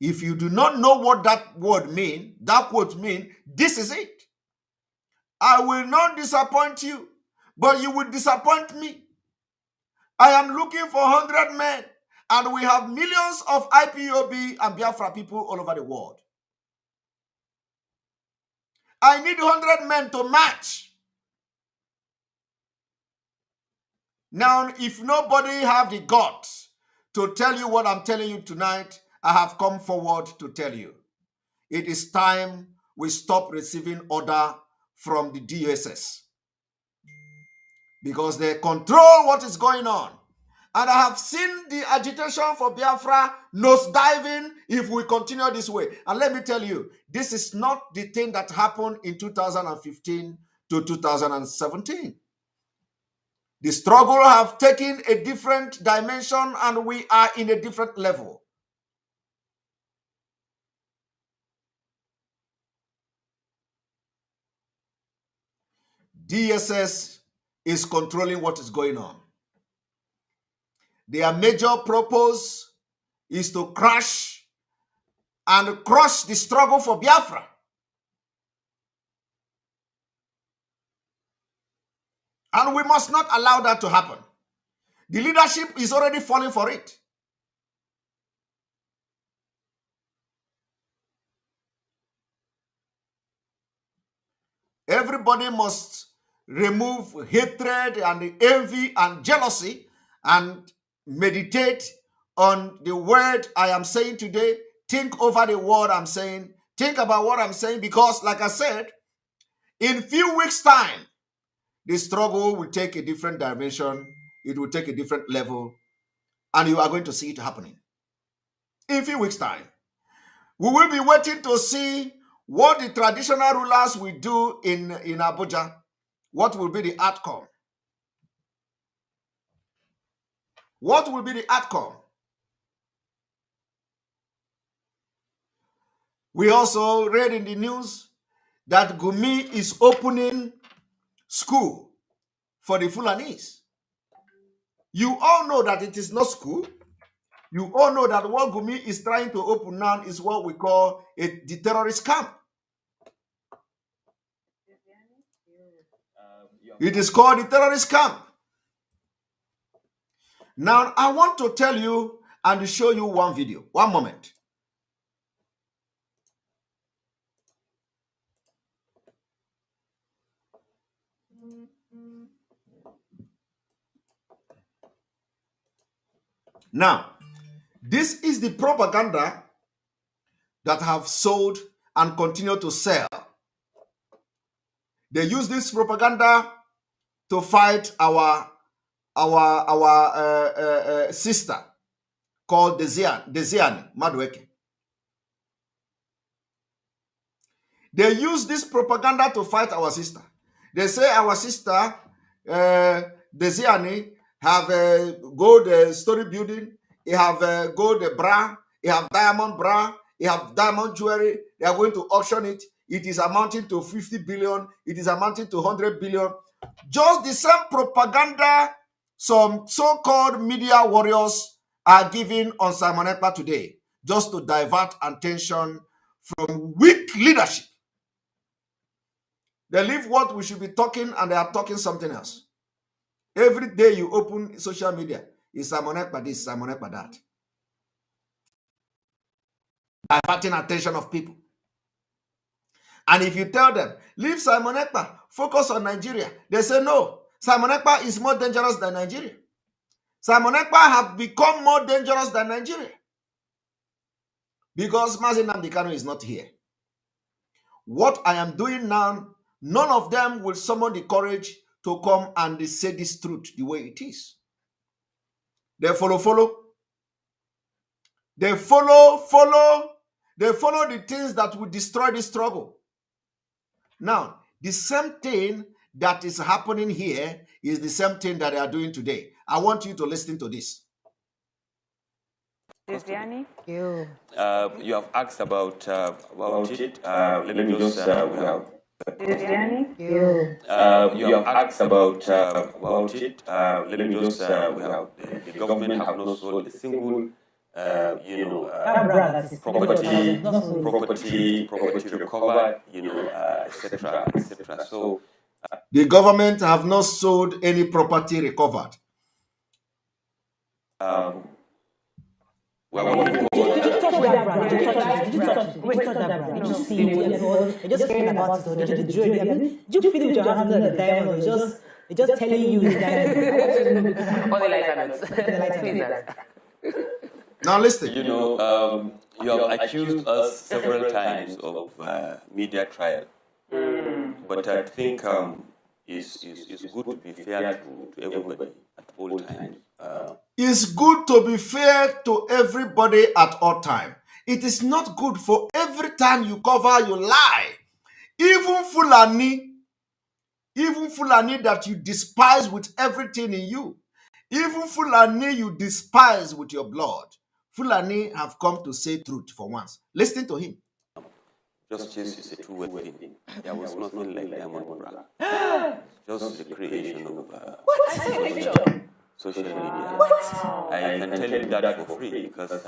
[SPEAKER 5] If you do not know what that word means, that quote means, this is it. I will not disappoint you, but you will disappoint me. I am looking for 100 men, and we have millions of IPOB and Biafra people all over the world. I need 100 men to match. Now, if nobody have the guts to tell you what I'm telling you tonight, I have come forward to tell you. It is time we stop receiving order from the DSS, because they control what is going on. And I have seen the agitation for Biafra nosediving if we continue this way. And let me tell you, this is not the thing that happened in 2015 to 2017. The struggle have taken a different dimension, and we are in a different level. DSS is controlling what is going on. Their major purpose is to crush and crush the struggle for Biafra. And we must not allow that to happen. The leadership is already falling for it. Everybody must remove hatred and envy and jealousy and meditate on the word I am saying today. Think over the word I'm saying. Think about what I'm saying, because like I said, in few weeks' time, the struggle will take a different dimension. It will take a different level, and you are going to see it happening. In few weeks' time, we will be waiting to see what the traditional rulers will do in Abuja. What will be the outcome? What will be the outcome? We also read in the news that Gumi is opening school for the Fulanis. You all know that it is not school. You all know that what Gumi is trying to open now is what we call the terrorist camp. It is called the terrorist camp. Now, I want to tell you and show you one video. One moment. Now, this is the propaganda that have sold and continue to sell. They use this propaganda to fight our sister called Desiani Madueke. They use this propaganda to fight our sister. They say our sister Desiani have gold story building. He have gold bra. He have diamond bra. He have diamond jewelry. They are going to auction it. It is amounting to 50 billion. It is amounting to 100 billion. Just the same propaganda some so-called media warriors are giving on Simon Ekpa today, just to divert attention from weak leadership. They leave what we should be talking and they are talking something else. Every day you open social media, is Simon Ekpa this, Simon Ekpa that. Diverting attention of people. And if you tell them, leave Simon Ekpa, focus on Nigeria, they say no, Simon Ekpa is more dangerous than Nigeria. Simon Ekpa have become more dangerous than Nigeria. Because Mazi Nnamdi Kanu is not here. What I am doing now, none of them will summon the courage to come and say this truth the way it is. They follow. They follow. They follow the things that will destroy the struggle. Now, the same thing that is happening here is the same thing that they are doing today. I want you to listen to this.
[SPEAKER 6] You have asked about it. Let me just you have asked about it. Let me just the government have not sold a single property recovered, etc. So
[SPEAKER 5] The government have not sold any property recovered.
[SPEAKER 6] We're moving forward.
[SPEAKER 7] Did you touch that brand? Did you touch it? Wait, touch that brand. Did you see it? You're just hearing about it, or did you drill it? Did you feel it with your hands under the diamond? Or just telling you it's diamond?
[SPEAKER 8] On the lighter notes. Please ask.
[SPEAKER 5] Now listen.
[SPEAKER 6] You know, you have accused us several times of media trial, but I think it's good to be fair to everybody at all times.
[SPEAKER 5] It's good to be fair to everybody at all time. It is not good for every time you cover, you lie. Even Fulani that you despise with everything in you, even Fulani you despise with your blood, Fulani have come to say truth for once. Listen to him.
[SPEAKER 6] Justice is a two-way thing. There was nothing like diamond bra. Just the creation of social media. I can tell you that for free because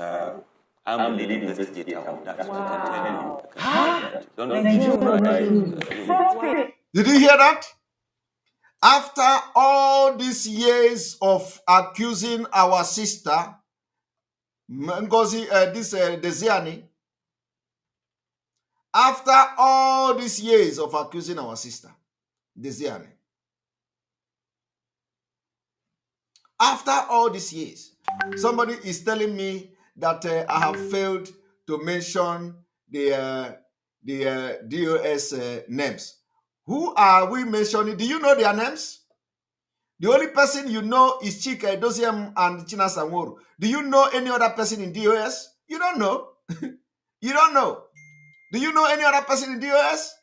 [SPEAKER 6] I'm the lead investigator on that. So I can tell you that.
[SPEAKER 5] Did you hear that? After all these years of accusing our sister, Ngozi, Desiani, after all these years of accusing our sister, Desiani, after all these years, somebody is telling me that I have failed to mention the DOS names. Who are we mentioning? Do you know their names? The only person you know is Chika Edoziem and China Sanworu. Do you know any other person in DOS? You don't know. You don't know. Do you know any other person in DOS?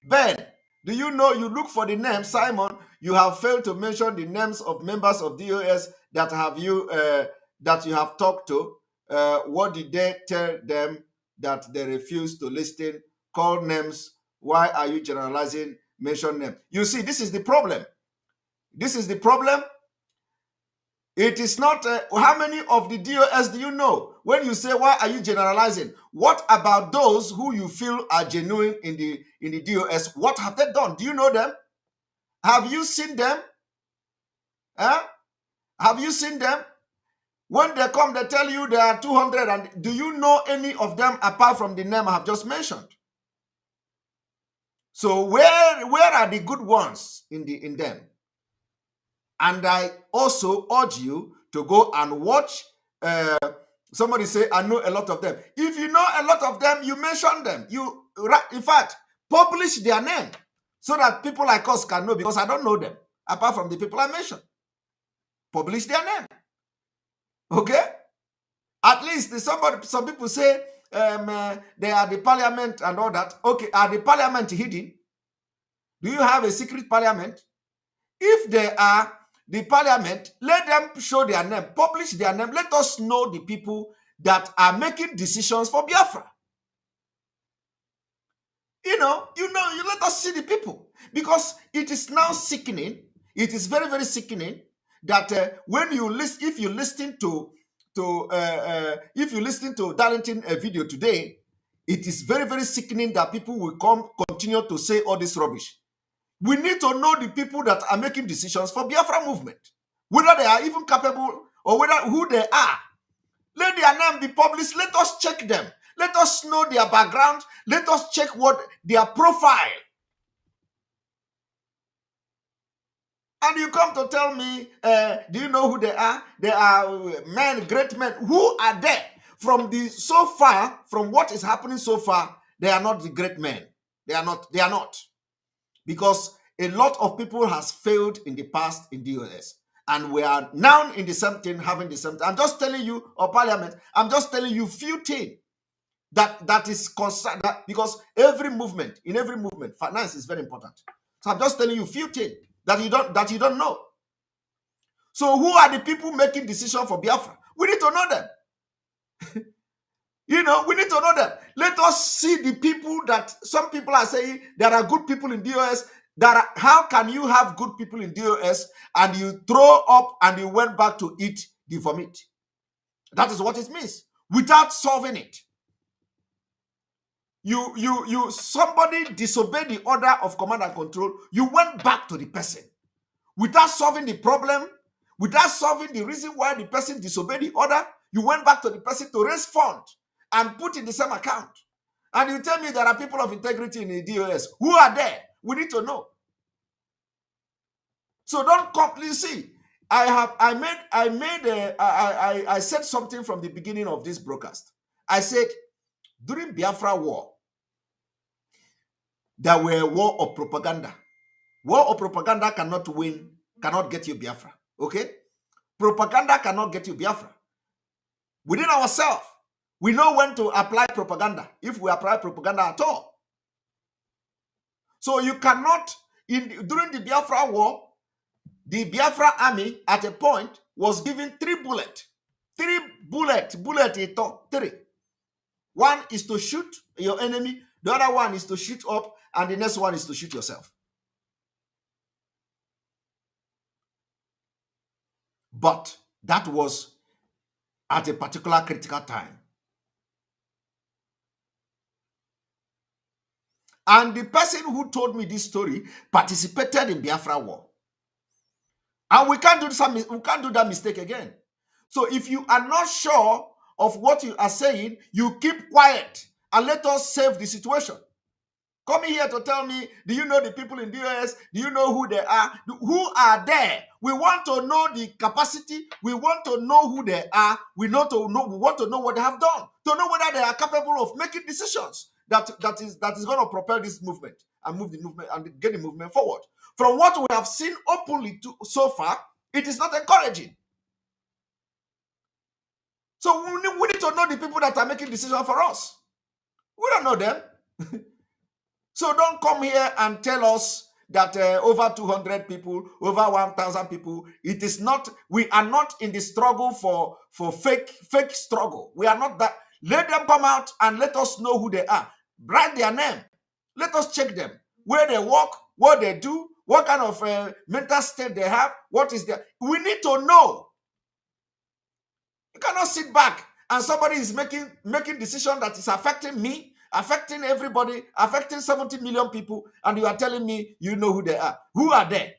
[SPEAKER 5] Ben, do you know? You look for the name Simon. You have failed to mention the names of members of DOS that you have talked to. What did they tell them that they refused to listen? Call names. Why are you generalizing? Mention them. You see, this is the problem. This is the problem. It is not how many of the DOS do you know? When you say why are you generalizing? What about those who you feel are genuine in the DOS? What have they done? Do you know them? Have you seen them? Huh? Have you seen them? When they come, they tell you there are 200. And do you know any of them apart from the name I have just mentioned? So where are the good ones in them? And I also urge you to go and watch. Somebody say, I know a lot of them. If you know a lot of them, you mention them. You, in fact, publish their name so that people like us can know, because I don't know them, apart from the people I mentioned. Publish their name. Okay? At least some people say they are the parliament and all that. Okay, are the parliament hidden? Do you have a secret parliament? If they are the parliament, let them show their name, publish their name. Let us know the people that are making decisions for Biafra. You let us see the people, because it is now sickening. It is very, very sickening that when you listen, if you listen to Darlington video today, it is very, very sickening that people will continue to say all this rubbish. We need to know the people that are making decisions for Biafra movement, whether they are even capable or who they are. Let their name be published. Let us check them. Let us know their background. Let us check what their profile. And you come to tell me, do you know who they are? They are men, great men. Who are they? From what is happening so far, they are not the great men. They are not. Because a lot of people has failed in the past in DOS. And we are now in the same thing, having the same thing. I'm just telling you, or parliament, I'm just telling you few things that is concerned, because in every movement, finance is very important. So I'm just telling you few things that you don't know. So who are the people making decisions for Biafra? We need to know them. We need to know them. Let us see the people that some people are saying there are good people in DOS. How can you have good people in DOS and you throw up and you went back to eat the vomit? That is what it means, without solving it. somebody disobeyed the order of command and control. You went back to the person without solving the problem, without solving the reason why the person disobeyed the order. You went back to the person to raise funds and put in the same account. And you tell me there are people of integrity in the DOS. Who are there? We need to know. So don't completely see. I said something from the beginning of this broadcast. I said during Biafra War, there were war of propaganda. War of propaganda cannot win, cannot get you Biafra. Okay? Propaganda cannot get you Biafra. Within ourselves, we know when to apply propaganda, if we apply propaganda at all. So you cannot, during the Biafra War, the Biafra army at a point was given 3 bullets. 3 bullets, three. One is to shoot your enemy, the other one is to shoot up, and the next one is to shoot yourself. But that was at a particular critical time. And the person who told me this story participated in Biafra War. And we can't do that mistake again. So if you are not sure of what you are saying, you keep quiet and let us save the situation. Coming here to tell me, do you know the people in the US? Do you know who they are? Who are there? We want to know the capacity. We want to know who they are. We want to know what they have done, to know whether they are capable of making decisions that is going to propel this movement and move the movement and get the movement forward. From what we have seen openly so far, it is not encouraging. So we need to know the people that are making decisions for us. We don't know them. So don't come here and tell us that over 200 people, over 1,000 people, it is not, we are not in the struggle for fake struggle. We are not that. Let them come out and let us know who they are. Write their name. Let us check them. Where they work, what they do, what kind of mental state they have, what is their... We need to know. You cannot sit back and somebody is making decision that is affecting me, affecting everybody, affecting 70 million people, and you are telling me you know who they are. Who are they?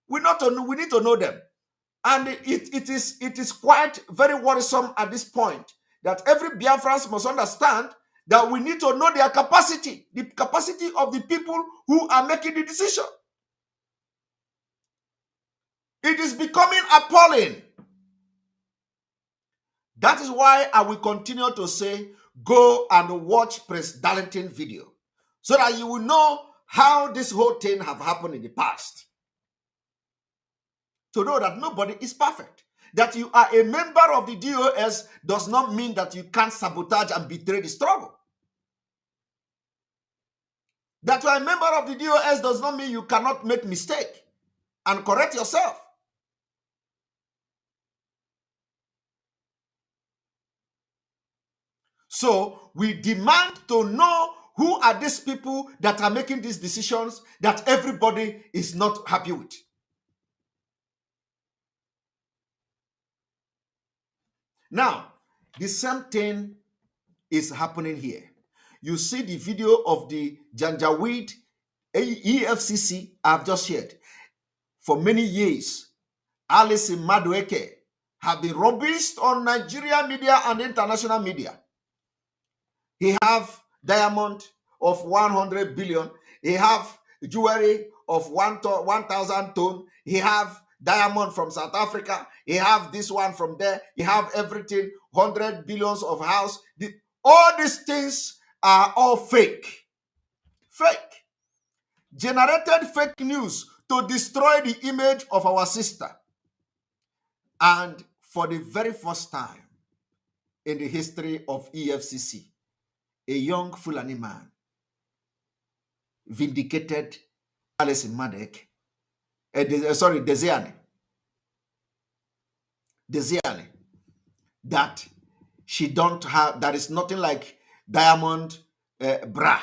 [SPEAKER 5] We need to know them. And it is quite very worrisome at this point that every Biafran must understand that we need to know their capacity, the capacity of the people who are making the decision. It is becoming appalling. That is why I will continue to say, go and watch Prince Darlington video so that you will know how this whole thing have happened in the past. To know that nobody is perfect. That you are a member of the DOS does not mean that you can't sabotage and betray the struggle. That you are a member of the DOS does not mean you cannot make mistake and correct yourself. So we demand to know who are these people that are making these decisions that everybody is not happy with. Now, the same thing is happening here. You see the video of the Janjaweed EFCC I've just shared. For many years, Alice Madueke have been rubbished on Nigerian media and international media. He have diamond of 100 billion. He have jewelry of 1,000 ton. He have diamond from South Africa. He have this one from there. He have everything, 100 billions of house. All these things are all fake. Fake. Generated fake news to destroy the image of our sister. And for the very first time in the history of EFCC, a young Fulani man vindicated Alice Madek, Desiane, that she don't have, there is nothing like diamond bra.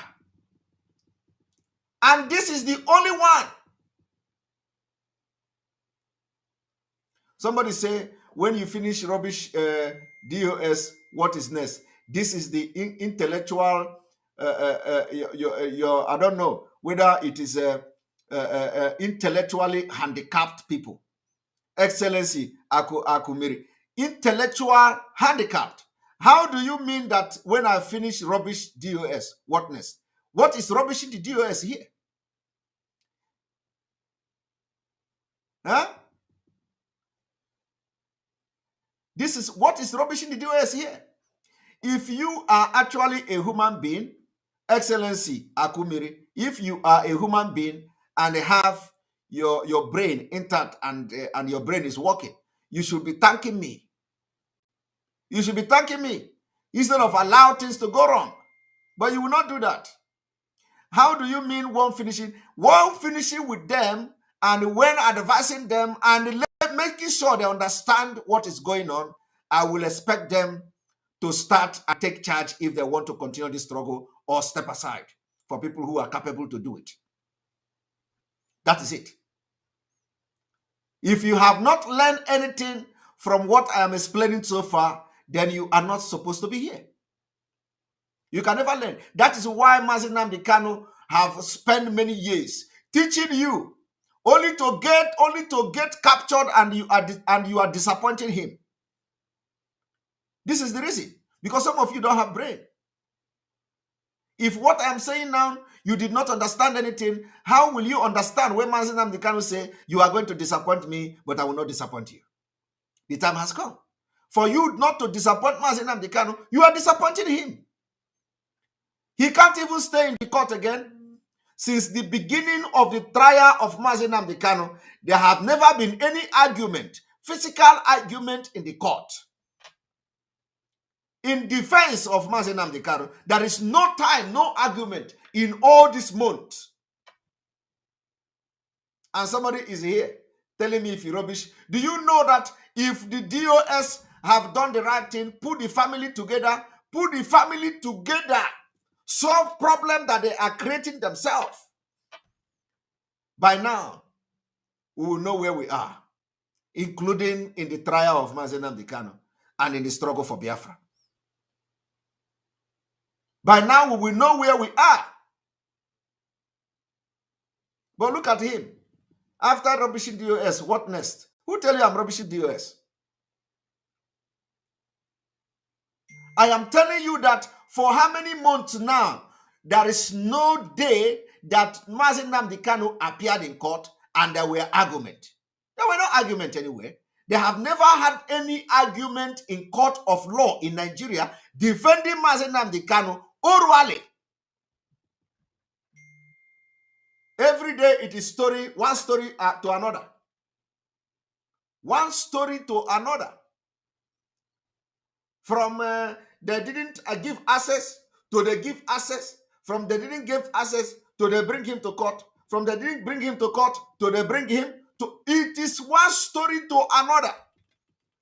[SPEAKER 5] And this is the only one. Somebody say, when you finish rubbish DOS, what is next? This is the intellectual your I don't know whether it is intellectually handicapped people. Excellency Akumiri, intellectual handicapped. How do you mean that when I finish rubbish DOS? What next? What is rubbish in the DOS here? Huh? This is what is rubbish in the DOS here. If you are actually a human being, Excellency Akumiri, if you are a human being and have your brain intact and your brain is working, you should be thanking me. You should be thanking me instead of allow things to go wrong. But you will not do that. How do you mean one finishing? One finishing with them and when advising them and making sure they understand what is going on, I will expect them to start and take charge if they want to continue this struggle or step aside for people who are capable to do it. That is it. If you have not learned anything from what I am explaining so far, then you are not supposed to be here. You can never learn. That is why Mazi Nnamdi Kanu have spent many years teaching you, only to get captured, and you are disappointing him. This is the reason, because some of you don't have brain. If what I am saying now, you did not understand anything, how will you understand when Mazi Nnamdi Kanu say, you are going to disappoint me, but I will not disappoint you? The time has come. For you not to disappoint Mazi Nnamdi Kanu, you are disappointing him. He can't even stay in the court again. Since the beginning of the trial of Mazi Nnamdi Kanu, there have never been any argument, physical argument in the court. In defense of Mazi Nnamdi Kanu, there is no time, no argument in all this month. And somebody is here telling me if you rubbish. Do you know that if the DOS have done the right thing, put the family together, solve problem that they are creating themselves, by now, we will know where we are, including in the trial of Mazi Nnamdi Kanu and in the struggle for Biafra. By now, we will know where we are. But look at him. After rubbishing DOS, what next? Who tell you I'm rubbishing DOS? I am telling you that for how many months now, there is no day that Mazi Nnamdi Kanu appeared in court and there were argument. There were no argument anywhere. They have never had any argument in court of law in Nigeria defending Mazi Nnamdi Kanu orally. Every day it is one story to another. One story to another. From they didn't give access to they give access. From they didn't give access to they bring him to court. From they didn't bring him to court to they bring him to. It is one story to another.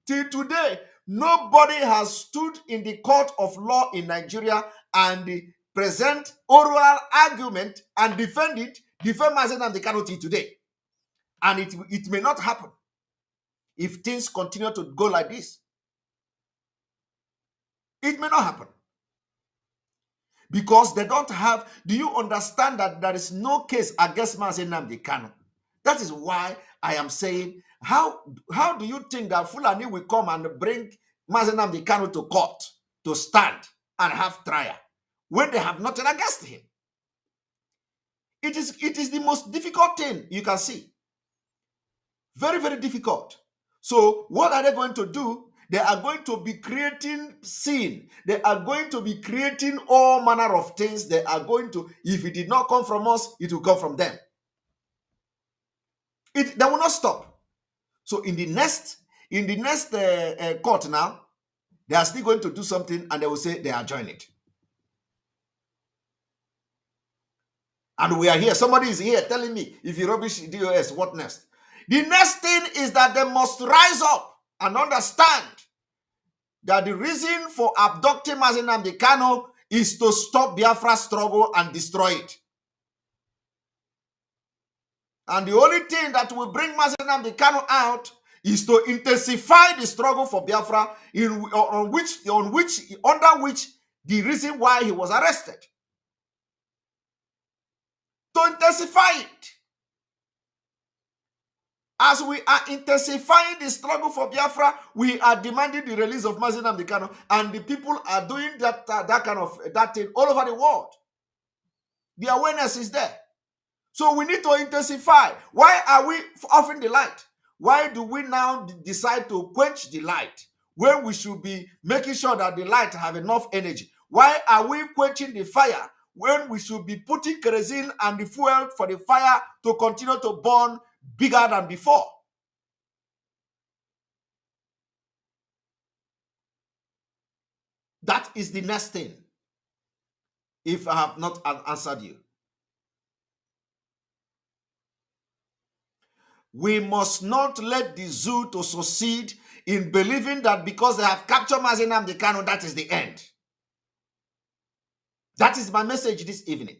[SPEAKER 5] Till today, nobody has stood in the court of law in Nigeria and present oral argument and defend Mazi Nnamdi Kanu till today. And it may not happen if things continue to go like this. It may not happen. Because they don't have, do you understand that there is no case against Mazi Nnamdi Kanu? That is why I am saying, how do you think that Fulani will come and bring Mazi Nnamdi Kanu to court to stand and have trial when they have nothing against him? It is the most difficult thing you can see. Very, very difficult. So what are they going to do? They are going to be creating sin. They are going to be creating all manner of things. They are going to, if it did not come from us, it will come from them. They will not stop. So in the next court now, they are still going to do something and they will say they are joining it. And we are here. Somebody is here telling me, if you rubbish DOS, what next? The next thing is that they must rise up and understand that the reason for abducting Mazi Nnamdi Kanu is to stop Biafra's struggle and destroy it. And the only thing that will bring Mazi Nnamdi Kanu out is to intensify the struggle for Biafra, under which the reason why he was arrested. to intensify it. As we are intensifying the struggle for Biafra, we are demanding the release of Mazi Nnamdi Kanu, and the people are doing that thing all over the world. The awareness is there. So we need to intensify. Why are we offering the light? Why do we now decide to quench the light when we should be making sure that the light have enough energy? Why are we quenching the fire when we should be putting kerosene and the fuel for the fire to continue to burn bigger than before? That is the next thing, if I have not answered you. We must not let the zoo to succeed in believing that because they have captured Mazi Nnamdi Kanu, that is the end. That is my message this evening.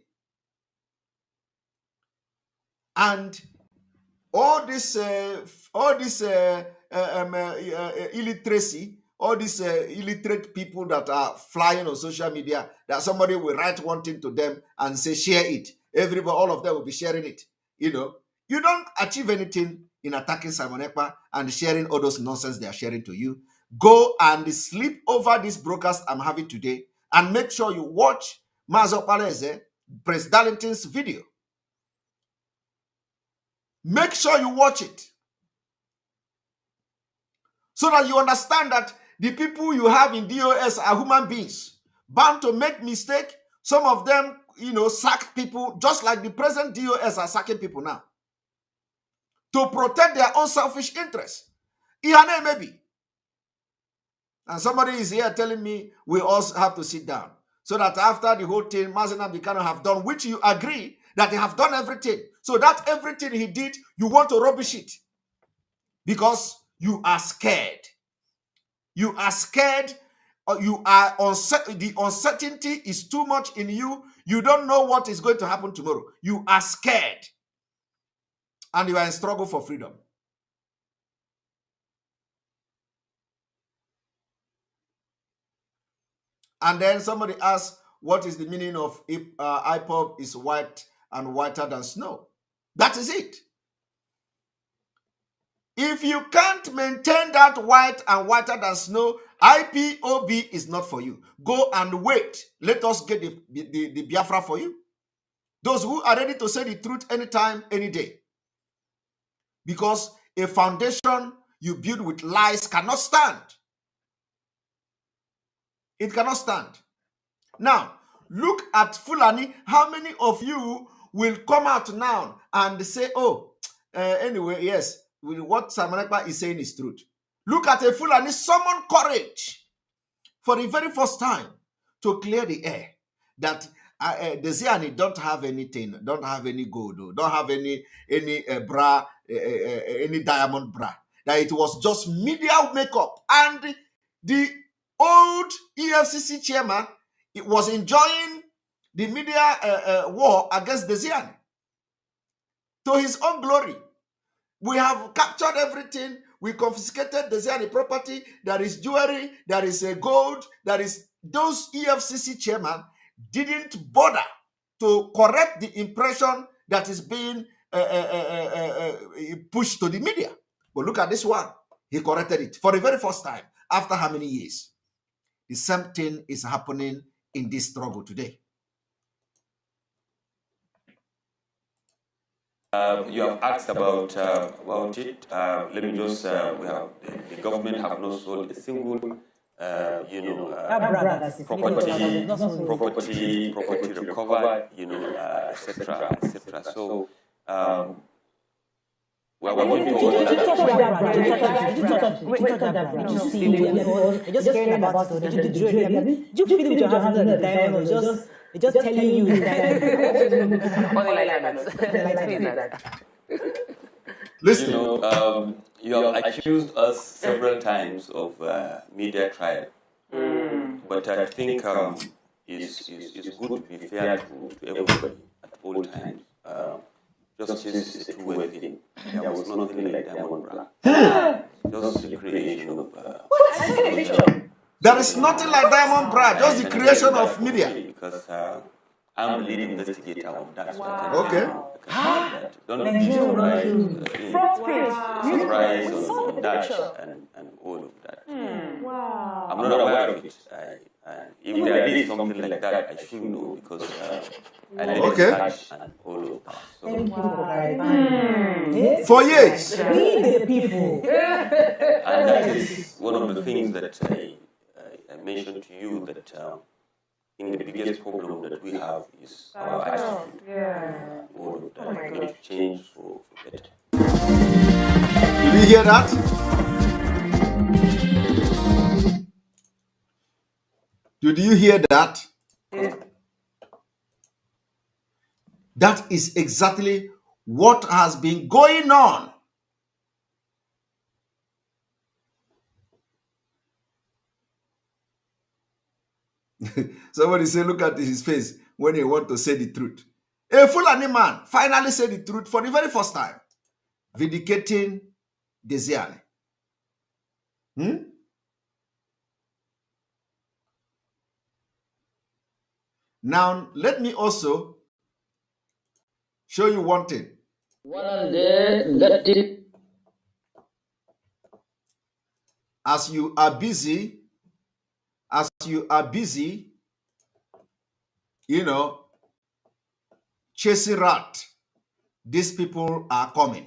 [SPEAKER 5] And all this illiteracy, all these illiterate people that are flying on social media, that somebody will write one thing to them and say, share it. Everybody, all of them will be sharing it. You know, you don't achieve anything in attacking Simon Ekpa and sharing all those nonsense they are sharing to you. Go and sleep over this broadcast I'm having today and make sure you watch Mazo Paleze, Prince Darlington's video. Make sure you watch it so that you understand that the people you have in DOS are human beings, bound to make mistakes. Some of them, you know, sack people, just like the present DOS are sacking people now, to protect their own selfish interests. Maybe. And somebody is here telling me we also have to sit down, so that after the whole thing, Mazi Nnamdi Kanu have done, which you agree that they have done everything, so that everything he did, you want to rubbish it because you are scared. You are scared, or you are the uncertainty is too much in you. You don't know what is going to happen tomorrow. You are scared, and you are in struggle for freedom. And then somebody asks, what is the meaning of IPOB is white and whiter than snow? That is it. If you can't maintain that white and whiter than snow, IPOB is not for you. Go and wait. Let us get the Biafra for you. Those who are ready to say the truth anytime, any day. Because a foundation you build with lies cannot stand. It cannot stand. Now, look at Fulani. How many of you will come out now and say, oh, anyway, yes, what Simon Ekpa is saying is truth. Look at a Fulani summon courage for the very first time to clear the air that the Ziani don't have anything, don't have any gold, don't have any bra, any diamond bra. That it was just media makeup. And the old EFCC chairman, it was enjoying the media war against the Ziani to his own glory. We have captured everything. We confiscated the Ziani property. There is jewelry. There is gold. There is those EFCC chairman didn't bother to correct the impression that is being pushed to the media. But look at this one. He corrected it for the very first time after how many years? The same thing is happening in this struggle today.
[SPEAKER 6] You have asked about it. Let me just, the government have not sold a single, property recovered, etc., etc. So, we are working towards that.
[SPEAKER 7] Just caring about it. Did you feel with your hands on the diamond? It's just telling you
[SPEAKER 6] Listen, you have accused us several times of media trial, but I think it's good to be fair to everybody at all times. Justice is a two-way thing. There was nothing like Diamond Bra. Just the creation of...
[SPEAKER 5] There is nothing like Diamond Bra, just the creation of media.
[SPEAKER 6] Because I'm the lead investigator on that. So
[SPEAKER 5] Okay.
[SPEAKER 6] I can that. Don't be surprised on that and all of that. I'm not aware of it. If there is something like that, I should know because I let it catch and all of that. So,
[SPEAKER 7] thank you for clarifying.
[SPEAKER 5] 4 years.
[SPEAKER 7] We the people.
[SPEAKER 6] and that is one of the things that I mentioned to you that I think the biggest problem that we have is our attitude. All of that. We need to change for better.
[SPEAKER 5] Did you hear that? Did you hear that? That is exactly what has been going on. Somebody say, look at his face when he want to say the truth. A Fulani man finally said the truth for the very first time, vindicating Desiane. Now, let me also show you one thing. As you are busy, chasing rat, these people are coming.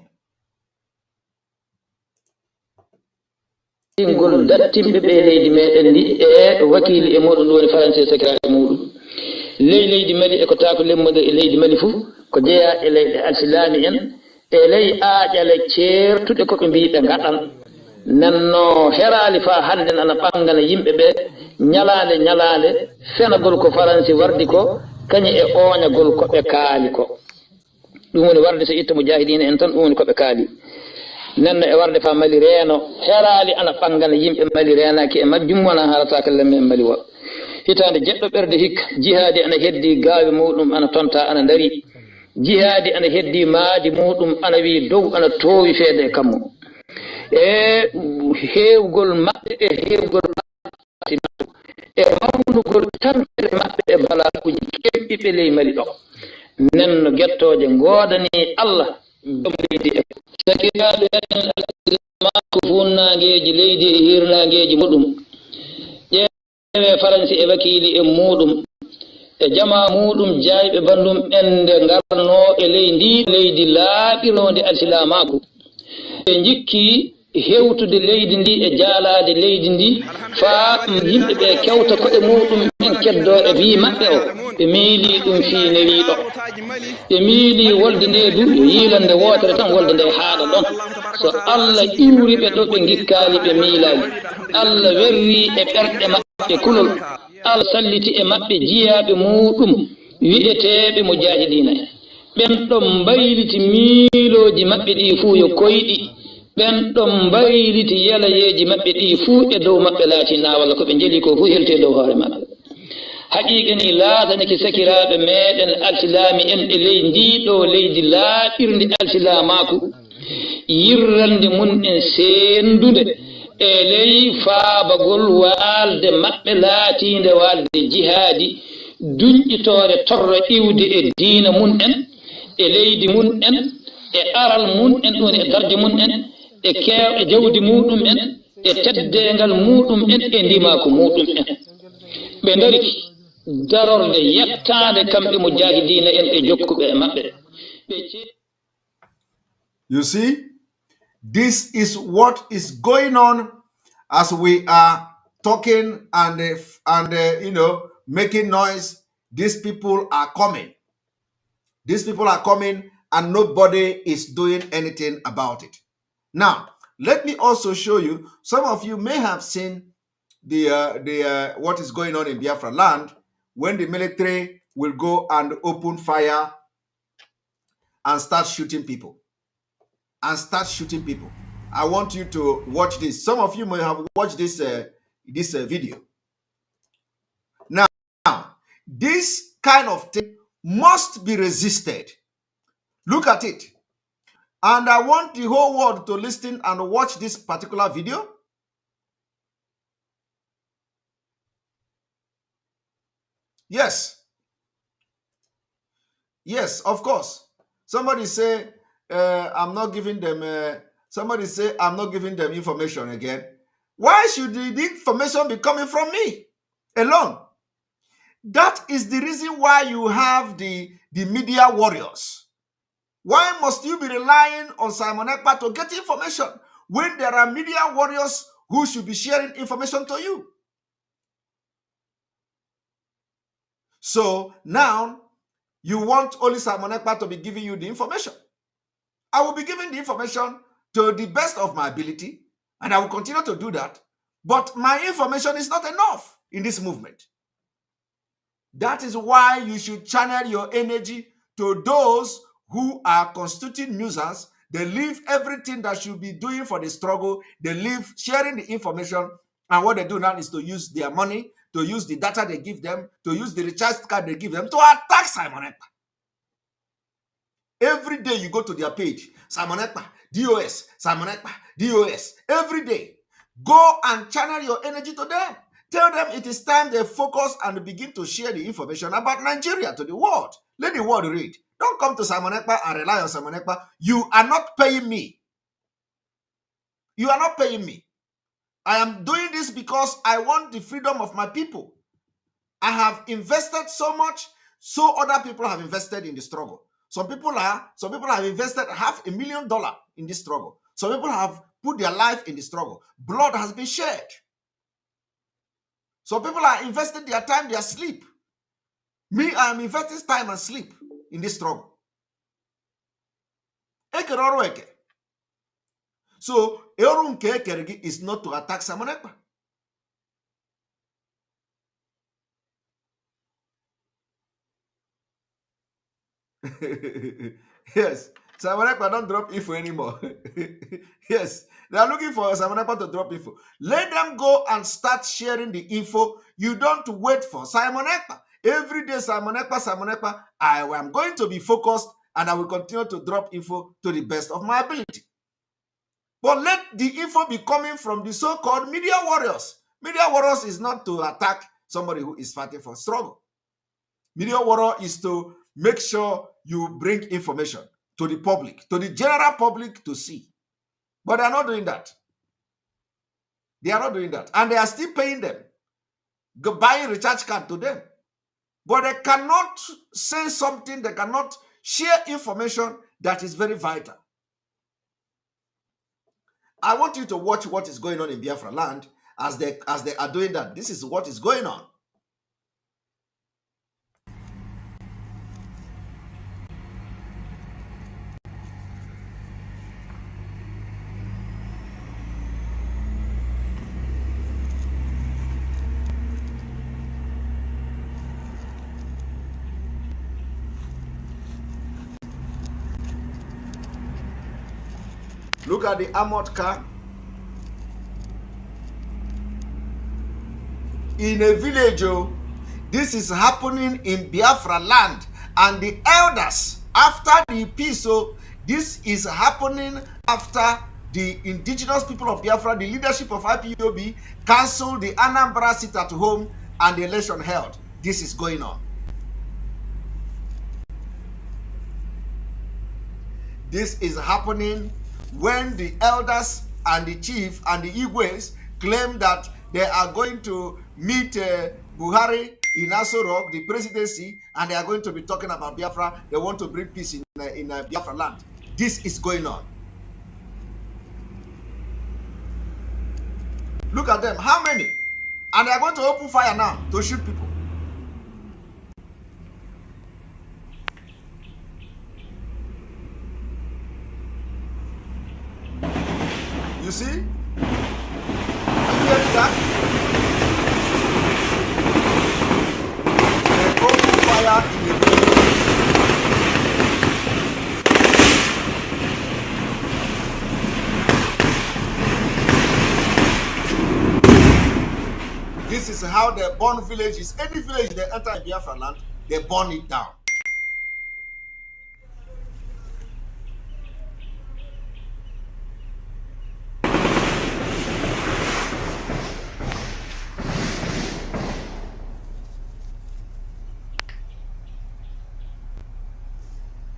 [SPEAKER 9] Ngol dattimɓe ɓe leydi meɗen ndi e wakili e moɗon ɗo woni français secrétaire muɗum leydi mali e ko taako lemmude e leydi mali fof ko jeeya e leyɗe alsilami en e ley aaƴale ceertuɗe koɓe mbi ɓe gaɗan nanno herali fa hande nana ɓangana yimɓe ɓe ñalande fenagol ko français wardi ko kañi e oñagol koɓe kaali ko ɗum woni warde so itta mujahidina en tan ɗum woni koɓe kaali nanno e warde fa mali reeno herali ana ɓangana yimɓe mali reenaki e majjum wona harataka lemme e mali wa hitande jeɗɗo ɓerde hikka jihaadi ana heddi gaawe muɗum ana tonta ana dari jihaadi ana heddi maadi muɗum ana wi dow ana toowi feede e kammo e heewgol maɓɓe e heewgol e mawnugol tampere maɓɓe e balakuji kemɗiɓe ley mali ɗo nanno guettoje ngoodani Allah joom leydi e sakiraɓe en almako funnangueji leydi e hirnangueji muɗum ƴeewe faransi e wakili e muɗum e jama muɗum jayɓe bandum ɓende garno e ley ndi leydi laaɓinode alsilamako ɓe jikki hewtude leydi ndi e jaalade leydi ndi faa yimɓe ɓe kewta koɗe muɗum en keddo e wi maɓɓe o ɓe miili ɗum fii newiɗo ɓe miili wolde nde du yo yiilande wotere tan wolde nde haaɗa ɗon so Allah iwri ɓe ɗo ɓe gikkali ɓe miilali Allah werri e ɓerɗe maɓɓe kulol Allah salliti e maɓɓe jiyaɓe muɗum wi'eteɓe mujahidina ɓen ɗon mbayliti miiloji maɓɓe ɗi fuu yo koyɗi ɓen ɗon mbayliti yalayeji maɓɓe ɗi fuu e dow maɓɓe laatina walla ko ɓe jeli ko fuu helte dow hoore maɓɓe haqiqa ni laataniki sakiraɓe meɗen alsilami en e ley ndiɗo leydi laaɓirndi alsilamaku yirrande mun en sendude e ley faabagol waalde maɓɓe laatinde waalde jihaadi duñƴitore torro iwde e diina mun en e leydi mun en e aral mun en ɗon e darde mun en e kew e jawdi muɗum en e teddengal muɗum en e ndimako muɗum en ɓe dariki darorde yettade kamɓe mujahidina en e jokkuɓe e maɓɓe.
[SPEAKER 5] You see, this is what is going on as we are talking and making noise. These people are coming. These people are coming and nobody is doing anything about it. Now, let me also show you, some of you may have seen the what is going on in Biafra land when the military will go and open fire and start shooting people. I want you to watch this. Some of you may have watched this video. Now, this kind of thing must be resisted. Look at it. And I want the whole world to listen and watch this particular video. Yes. Yes, of course. Somebody say, I'm not giving them, somebody say, I'm not giving them information again. Why should the information be coming from me alone? That is the reason why you have the media warriors. Why must you be relying on Simon Ekpa to get information when there are media warriors who should be sharing information to you? So now you want only Simon Ekpa to be giving you the information. I will be giving the information to the best of my ability, and I will continue to do that. But my information is not enough in this movement. That is why you should channel your energy to those who are constituting nuisance. They leave everything that should be doing for the struggle. They leave sharing the information, and what they do now is to use their money, to use the data they give them, to use the recharge card they give them to attack Simon Ekpa. Every day you go to their page, Simon Ekpa, DOS, Simon Ekpa, DOS. Every day, go and channel your energy to them. Tell them it is time they focus and begin to share the information about Nigeria to the world. Let the world read. Don't come to Simon Ekpa and rely on Simon Ekpa. You are not paying me. You are not paying me. I am doing this because I want the freedom of my people. I have invested so much, so other people have invested in the struggle. Some people have invested $500,000 in this struggle. Some people have put their life in the struggle. Blood has been shed. Some people are investing their time, their sleep. Me, I am investing time and sleep in this struggle. So, is not to attack Simon Ekpa. Yes, Simon Ekpa don't drop info anymore. Yes, they are looking for Simon Ekpa to drop info. Let them go and start sharing the info. You don't wait for Simon Ekpa. Every day, Simon Ekpa, Simon Ekpa. I am going to be focused and I will continue to drop info to the best of my ability. But let the info be coming from the so-called media warriors. Media warriors is not to attack somebody who is fighting for struggle. Media warrior is to make sure you bring information to the public, to the general public to see. But they are not doing that. They are not doing that. And they are still paying them, buying recharge card to them. But they cannot say something, they cannot share information that is very vital. I want you to watch what is going on in Biafra land as they are doing that. This is what is going on. Look at the armored car. In a village, this is happening in Biafra land. And the elders, after the peace, this is happening after the indigenous people of Biafra, the leadership of IPOB, canceled the Anambra sit at home and the election held. This is going on. This is happening when the elders and the chief and the Igwes claim that they are going to meet Buhari in Aso Rock, the presidency, and they are going to be talking about Biafra. They want to bring peace in Biafra land. This is going on. Look at them. How many? And they are going to open fire now to shoot people. You see? Are you hearing that? They open fire in the village. This is how they burn villages. Any village they enter in Biafra land, they burn it down.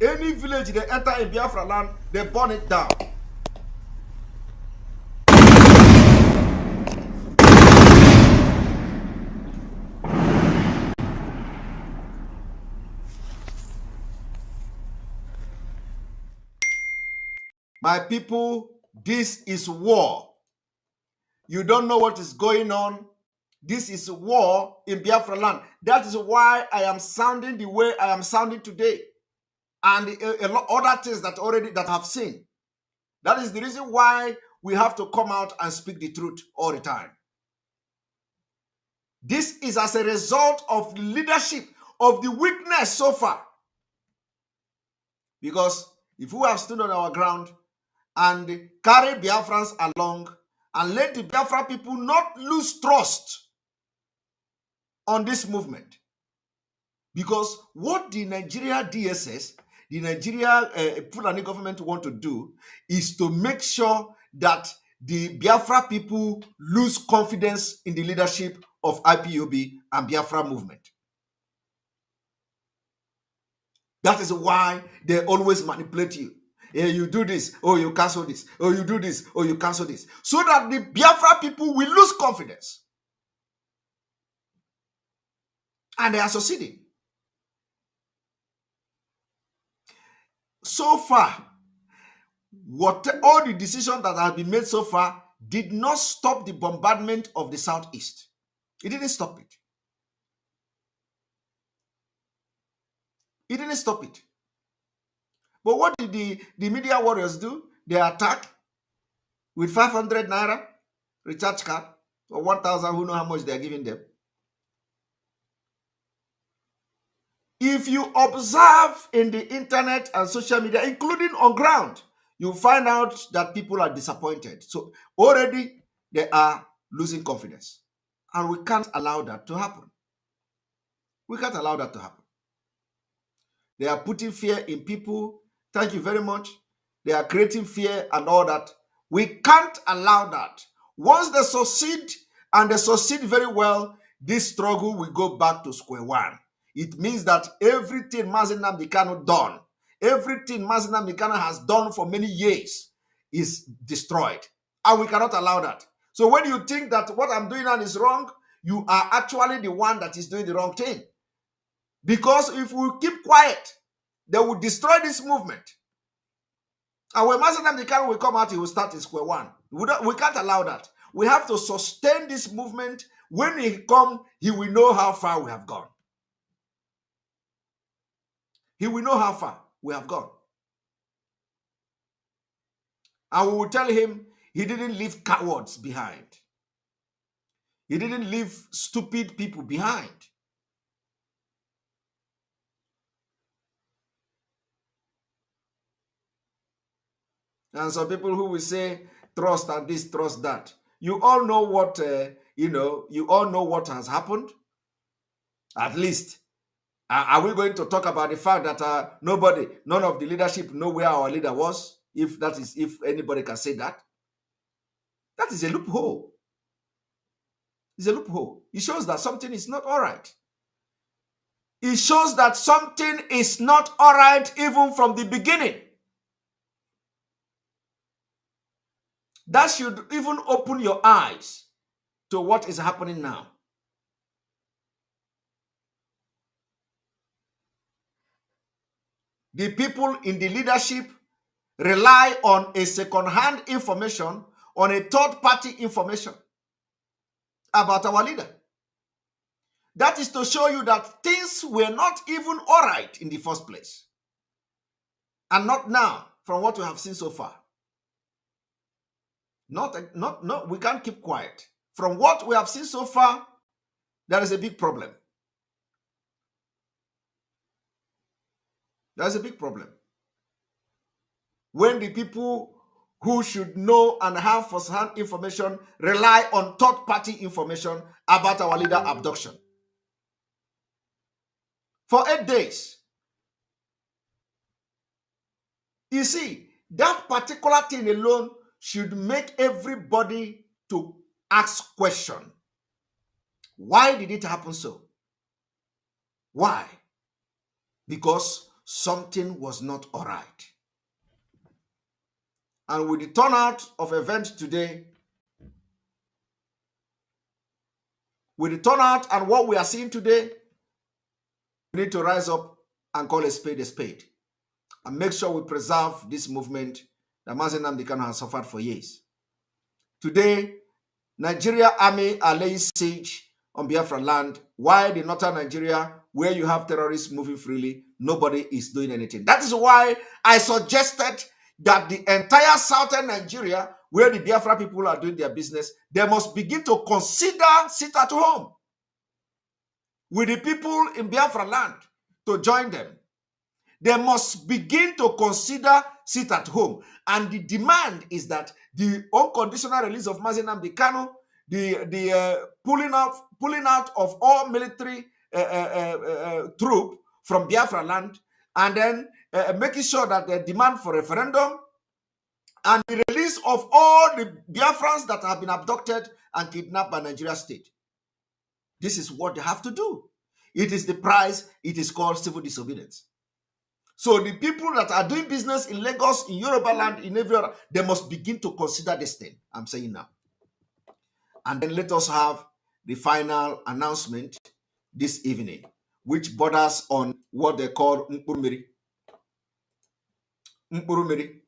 [SPEAKER 5] Any village they enter in Biafra land, they burn it down. My people, this is war. You don't know what is going on. This is war in Biafra land. That is why I am sounding the way I am sounding today. And a lot other things that I've seen. That is the reason why we have to come out and speak the truth all the time. This is as a result of the leadership, of the weakness so far. Because if we have stood on our ground and carry Biafrans along and let the Biafra people not lose trust on this movement. Because what the Nigeria DSS, the Nigeria Fulani government want to do is to make sure that the Biafra people lose confidence in the leadership of IPOB and Biafra movement. That is why they always manipulate you. Yeah, you do this, or you cancel this, or you do this, or you cancel this. So that the Biafra people will lose confidence. And they are succeeding. So far, all the decisions that have been made so far did not stop the bombardment of the Southeast. It didn't stop it. It didn't stop it. But what did the media warriors do? They attack with 500 naira recharge card or 1,000, who know how much they are giving them. If you observe in the internet and social media, including on ground, you find out that people are disappointed. So already they are losing confidence. And we can't allow that to happen. We can't allow that to happen. They are putting fear in people. Thank you very much. They are creating fear and all that. We can't allow that. Once they succeed, and they succeed very well, this struggle will go back to square one. It means that everything Mazi Nnamdi Kanu done, everything Mazi Nnamdi Kanu has done for many years is destroyed. And we cannot allow that. So when you think that what I'm doing now is wrong, you are actually the one that is doing the wrong thing. Because if we keep quiet, they will destroy this movement. And when Mazi Nnamdi Kanu will come out, he will start in square one. We can't allow that. We have to sustain this movement. When he comes, he will know how far we have gone. He will know how far we have gone. And we will tell him he didn't leave cowards behind. He didn't leave stupid people behind. And some people who will say, trust and this, trust that. You all know what, you all know what has happened. At least, are we going to talk about the fact that none of the leadership know where our leader was? If anybody can say that. That is a loophole. It's a loophole. It shows that something is not all right. It shows that something is not all right even from the beginning. That should even open your eyes to what is happening now. The people in the leadership rely on a second-hand information, on a third-party information about our leader. That is to show you that things were not even all right in the first place. And not now, from what we have seen so far. No, we can't keep quiet. From what we have seen so far, there is a big problem. There is a big problem. When the people who should know and have first-hand information rely on third-party information about our leader abduction. For 8 days. You see, that particular thing alone should make everybody to ask question. Why did it happen so? Why? Because something was not all right. And with the turnout of events today, with the turnout and what we are seeing today, we need to rise up and call a spade and make sure we preserve this movement that Mazi Nnamdi Kanu has suffered for years. Today, Nigeria army are laying siege on Biafra land, while the northern Nigeria, where you have terrorists moving freely, nobody is doing anything. That is why I suggested that the entire southern Nigeria, where the Biafra people are doing their business, they must begin to consider sit at home with the people in Biafra land to join them. They must begin to consider sit at home. And the demand is that the unconditional release of Mazi Nnamdi Kanu, the pulling out of all military troop from Biafra land, and then making sure that the demand for referendum and the release of all the Biafrans that have been abducted and kidnapped by Nigeria state. This is what they have to do. It is the price. It is called civil disobedience. So the people that are doing business in Lagos, in Yoruba land, in everywhere, they must begin to consider this thing I'm saying now. And then let us have the final announcement this evening, which borders on what they call Mkpurumiri. Mkpurumiri.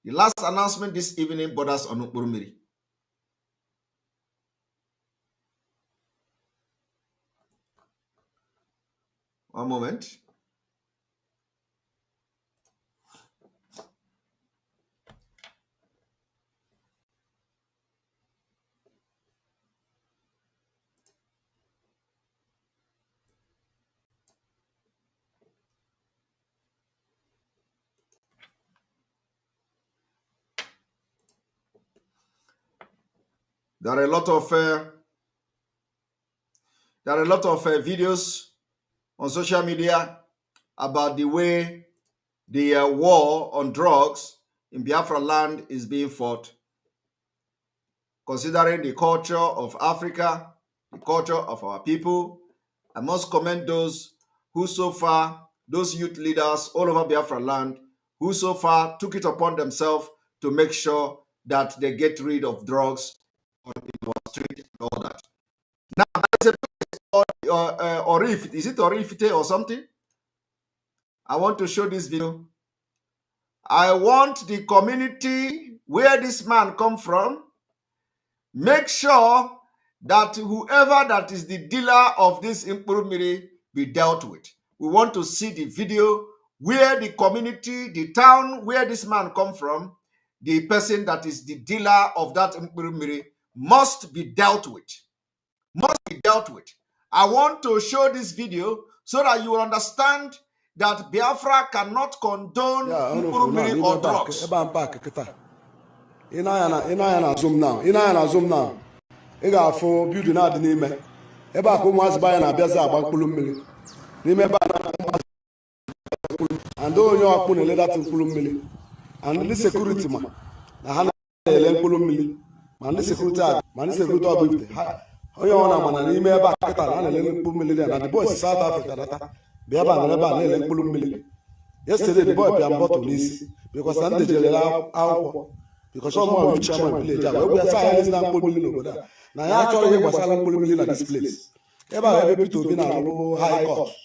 [SPEAKER 5] The last announcement this evening borders on Mkpurumiri. One moment. There are a lot of videos on social media about the way the war on drugs in Biafra land is being fought. Considering the culture of Africa, the culture of our people, I must commend those who so far, those youth leaders all over Biafra land, who so far took it upon themselves to make sure that they get rid of drugs on the street and all that. Now, there's a place called Orif. Is it Orifite or something? I want to show this video. I want the community where this man come from, make sure that whoever that is the dealer of this Mkpurumiri be dealt with. We want to see the video where the community, the town where this man come from, the person that is the dealer of that Mkpurumiri must be dealt with. Must be dealt with. I want to show this video so that you will understand that Biafra cannot condone Mkpurumiri or drugs.
[SPEAKER 10] Ina zoom now. I got for building out the name. Eba ko was buying a beza about Pulumili. Remember, and though you are putting a letter to Pulumili, and this security man, the Hana Pulumili, and this security man is a good job with the Oyona man, and remember and Pulumili, and the boys in South Africa. They have a Pulumili. Yesterday, the boy began bought to this because Sunday they allow because someone will chairman village. We are saying that Pulumili over there. Now, actually, was selling Pulumili at this place. Ever to be now high cost.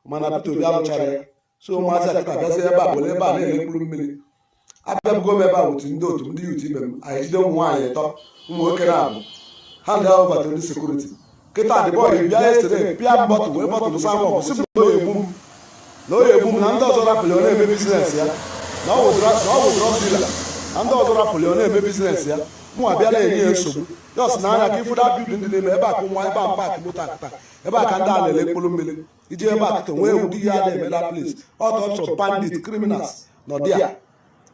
[SPEAKER 10] Man, I to be able to so much as I can say about Pulumili. I don't go about in do to do. I don't want to talk. Work around. Hand over to the security. Get out the boy yesterday. Pierre bottle, we bought to some simple boom. No, boom, and those are Napoleon business. Now, drug dealer. And those are Napoleon business. More barely so. Just now, I give for that building the name back on my back, Mutaka. About Kandale, Pulumili. He came back to where would he have them in that place? All types of bandits, criminals, not there.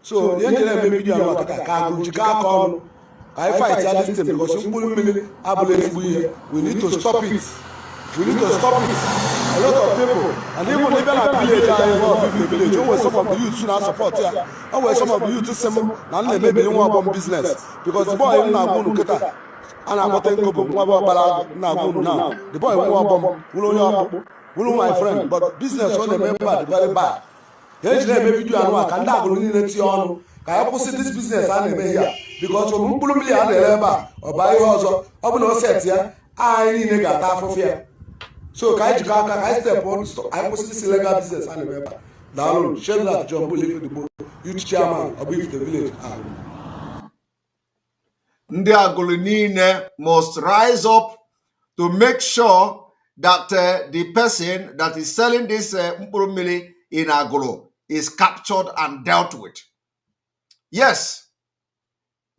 [SPEAKER 10] So, the engineer maybe you are like a car, I fight that system because we need to stop it. We need to stop it. A lot of people, and even a village, always some of the youth should not support here. Always some of the youth and they maybe don't want business. Because the boy is not going to get and I'm not going to now. The boy won't bomb, will wuru my friend, but business on the member very bad. Here maybe do anwa can da go ni neti onu. Ka ya kwụsị this business a na-eme here because from mkpụrụ mmiri a na-ere ebe a ọ baa ihe ọzọ ọ bụ na o set ya anyị niile ga-ata afụfụ ya. So ka anyị jikọ aka ka anyị step on anyị kwụsị this illegal business a na-eme ebe a. Daalụ Shedrack John Bull Ifedigbo, youth chairman of Ifite village.
[SPEAKER 5] Ndị Agulu niile must rise up to make sure that the person that is selling this mkpụrụ mmiri in Agulu is captured and dealt with. Yes.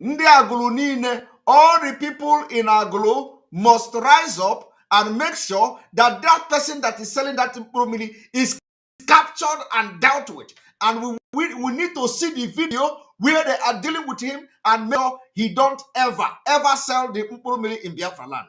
[SPEAKER 5] Ndị Agulu niile, all the people in Agulu must rise up and make sure that that person that is selling that mkpụrụ mmiri is captured and dealt with. And we need to see the video where they are dealing with him and make sure he don't ever sell the mkpụrụ mmiri in Biafra land.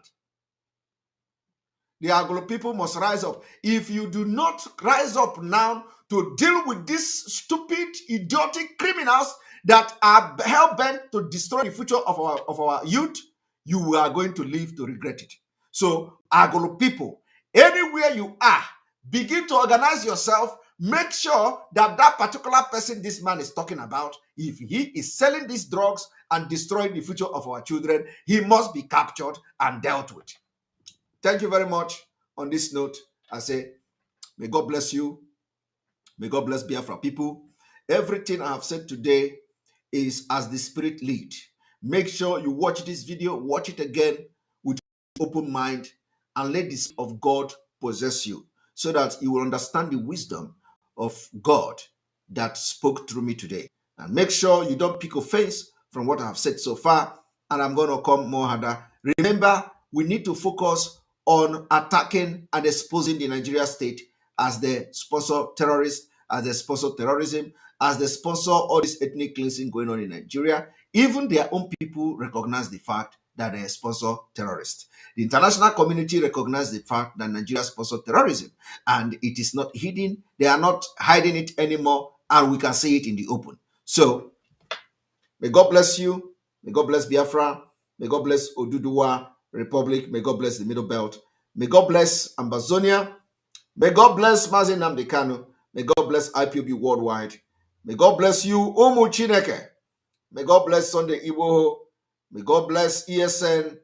[SPEAKER 5] The Agulu people must rise up. If you do not rise up now to deal with these stupid, idiotic criminals that are hell-bent to destroy the future of our youth, you are going to live to regret it. So, Agulu people, anywhere you are, begin to organize yourself. Make sure that that particular person this man is talking about, if he is selling these drugs and destroying the future of our children, he must be captured and dealt with. Thank you very much. On this note, I say, may God bless you. May God bless Biafra people. Everything I have said today is as the Spirit lead. Make sure you watch this video, watch it again with open mind, and let the Spirit of God possess you so that you will understand the wisdom of God that spoke through me today. And make sure you don't pick offense from what I have said so far, and I'm going to come more harder. Remember, we need to focus on attacking and exposing the Nigeria state as the sponsor terrorists, as the sponsor terrorism, as the sponsor all this ethnic cleansing going on in Nigeria. Even their own people recognize the fact that they sponsor terrorists. The international community recognizes the fact that Nigeria sponsors terrorism, and it is not hidden. They are not hiding it anymore, and we can see it in the open. So, may God bless you. May God bless Biafra. May God bless Oduduwa Republic. May God bless the Middle Belt. May God bless Ambazonia. May God bless Mazi Nnamdi Kanu. May God bless IPOB worldwide. May God bless you, Omu Chineke. May God bless Sunday Igbo. May God bless ESN.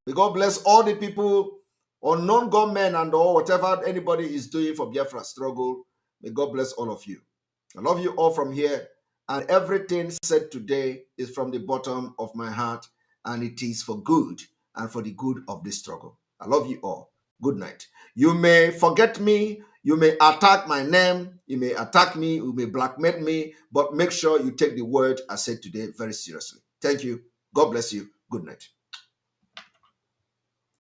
[SPEAKER 5] May God bless all the people, unknown gunmen and all whatever anybody is doing for Biafra struggle. May God bless all of you. I love you all from here. And everything said today is from the bottom of my heart. And it is for good and for the good of this struggle. I love you all. Good night. You may forget me. You may attack my name. You may attack me. You may blackmail me. But make sure you take the word I said today very seriously. Thank you. God bless you. Good night.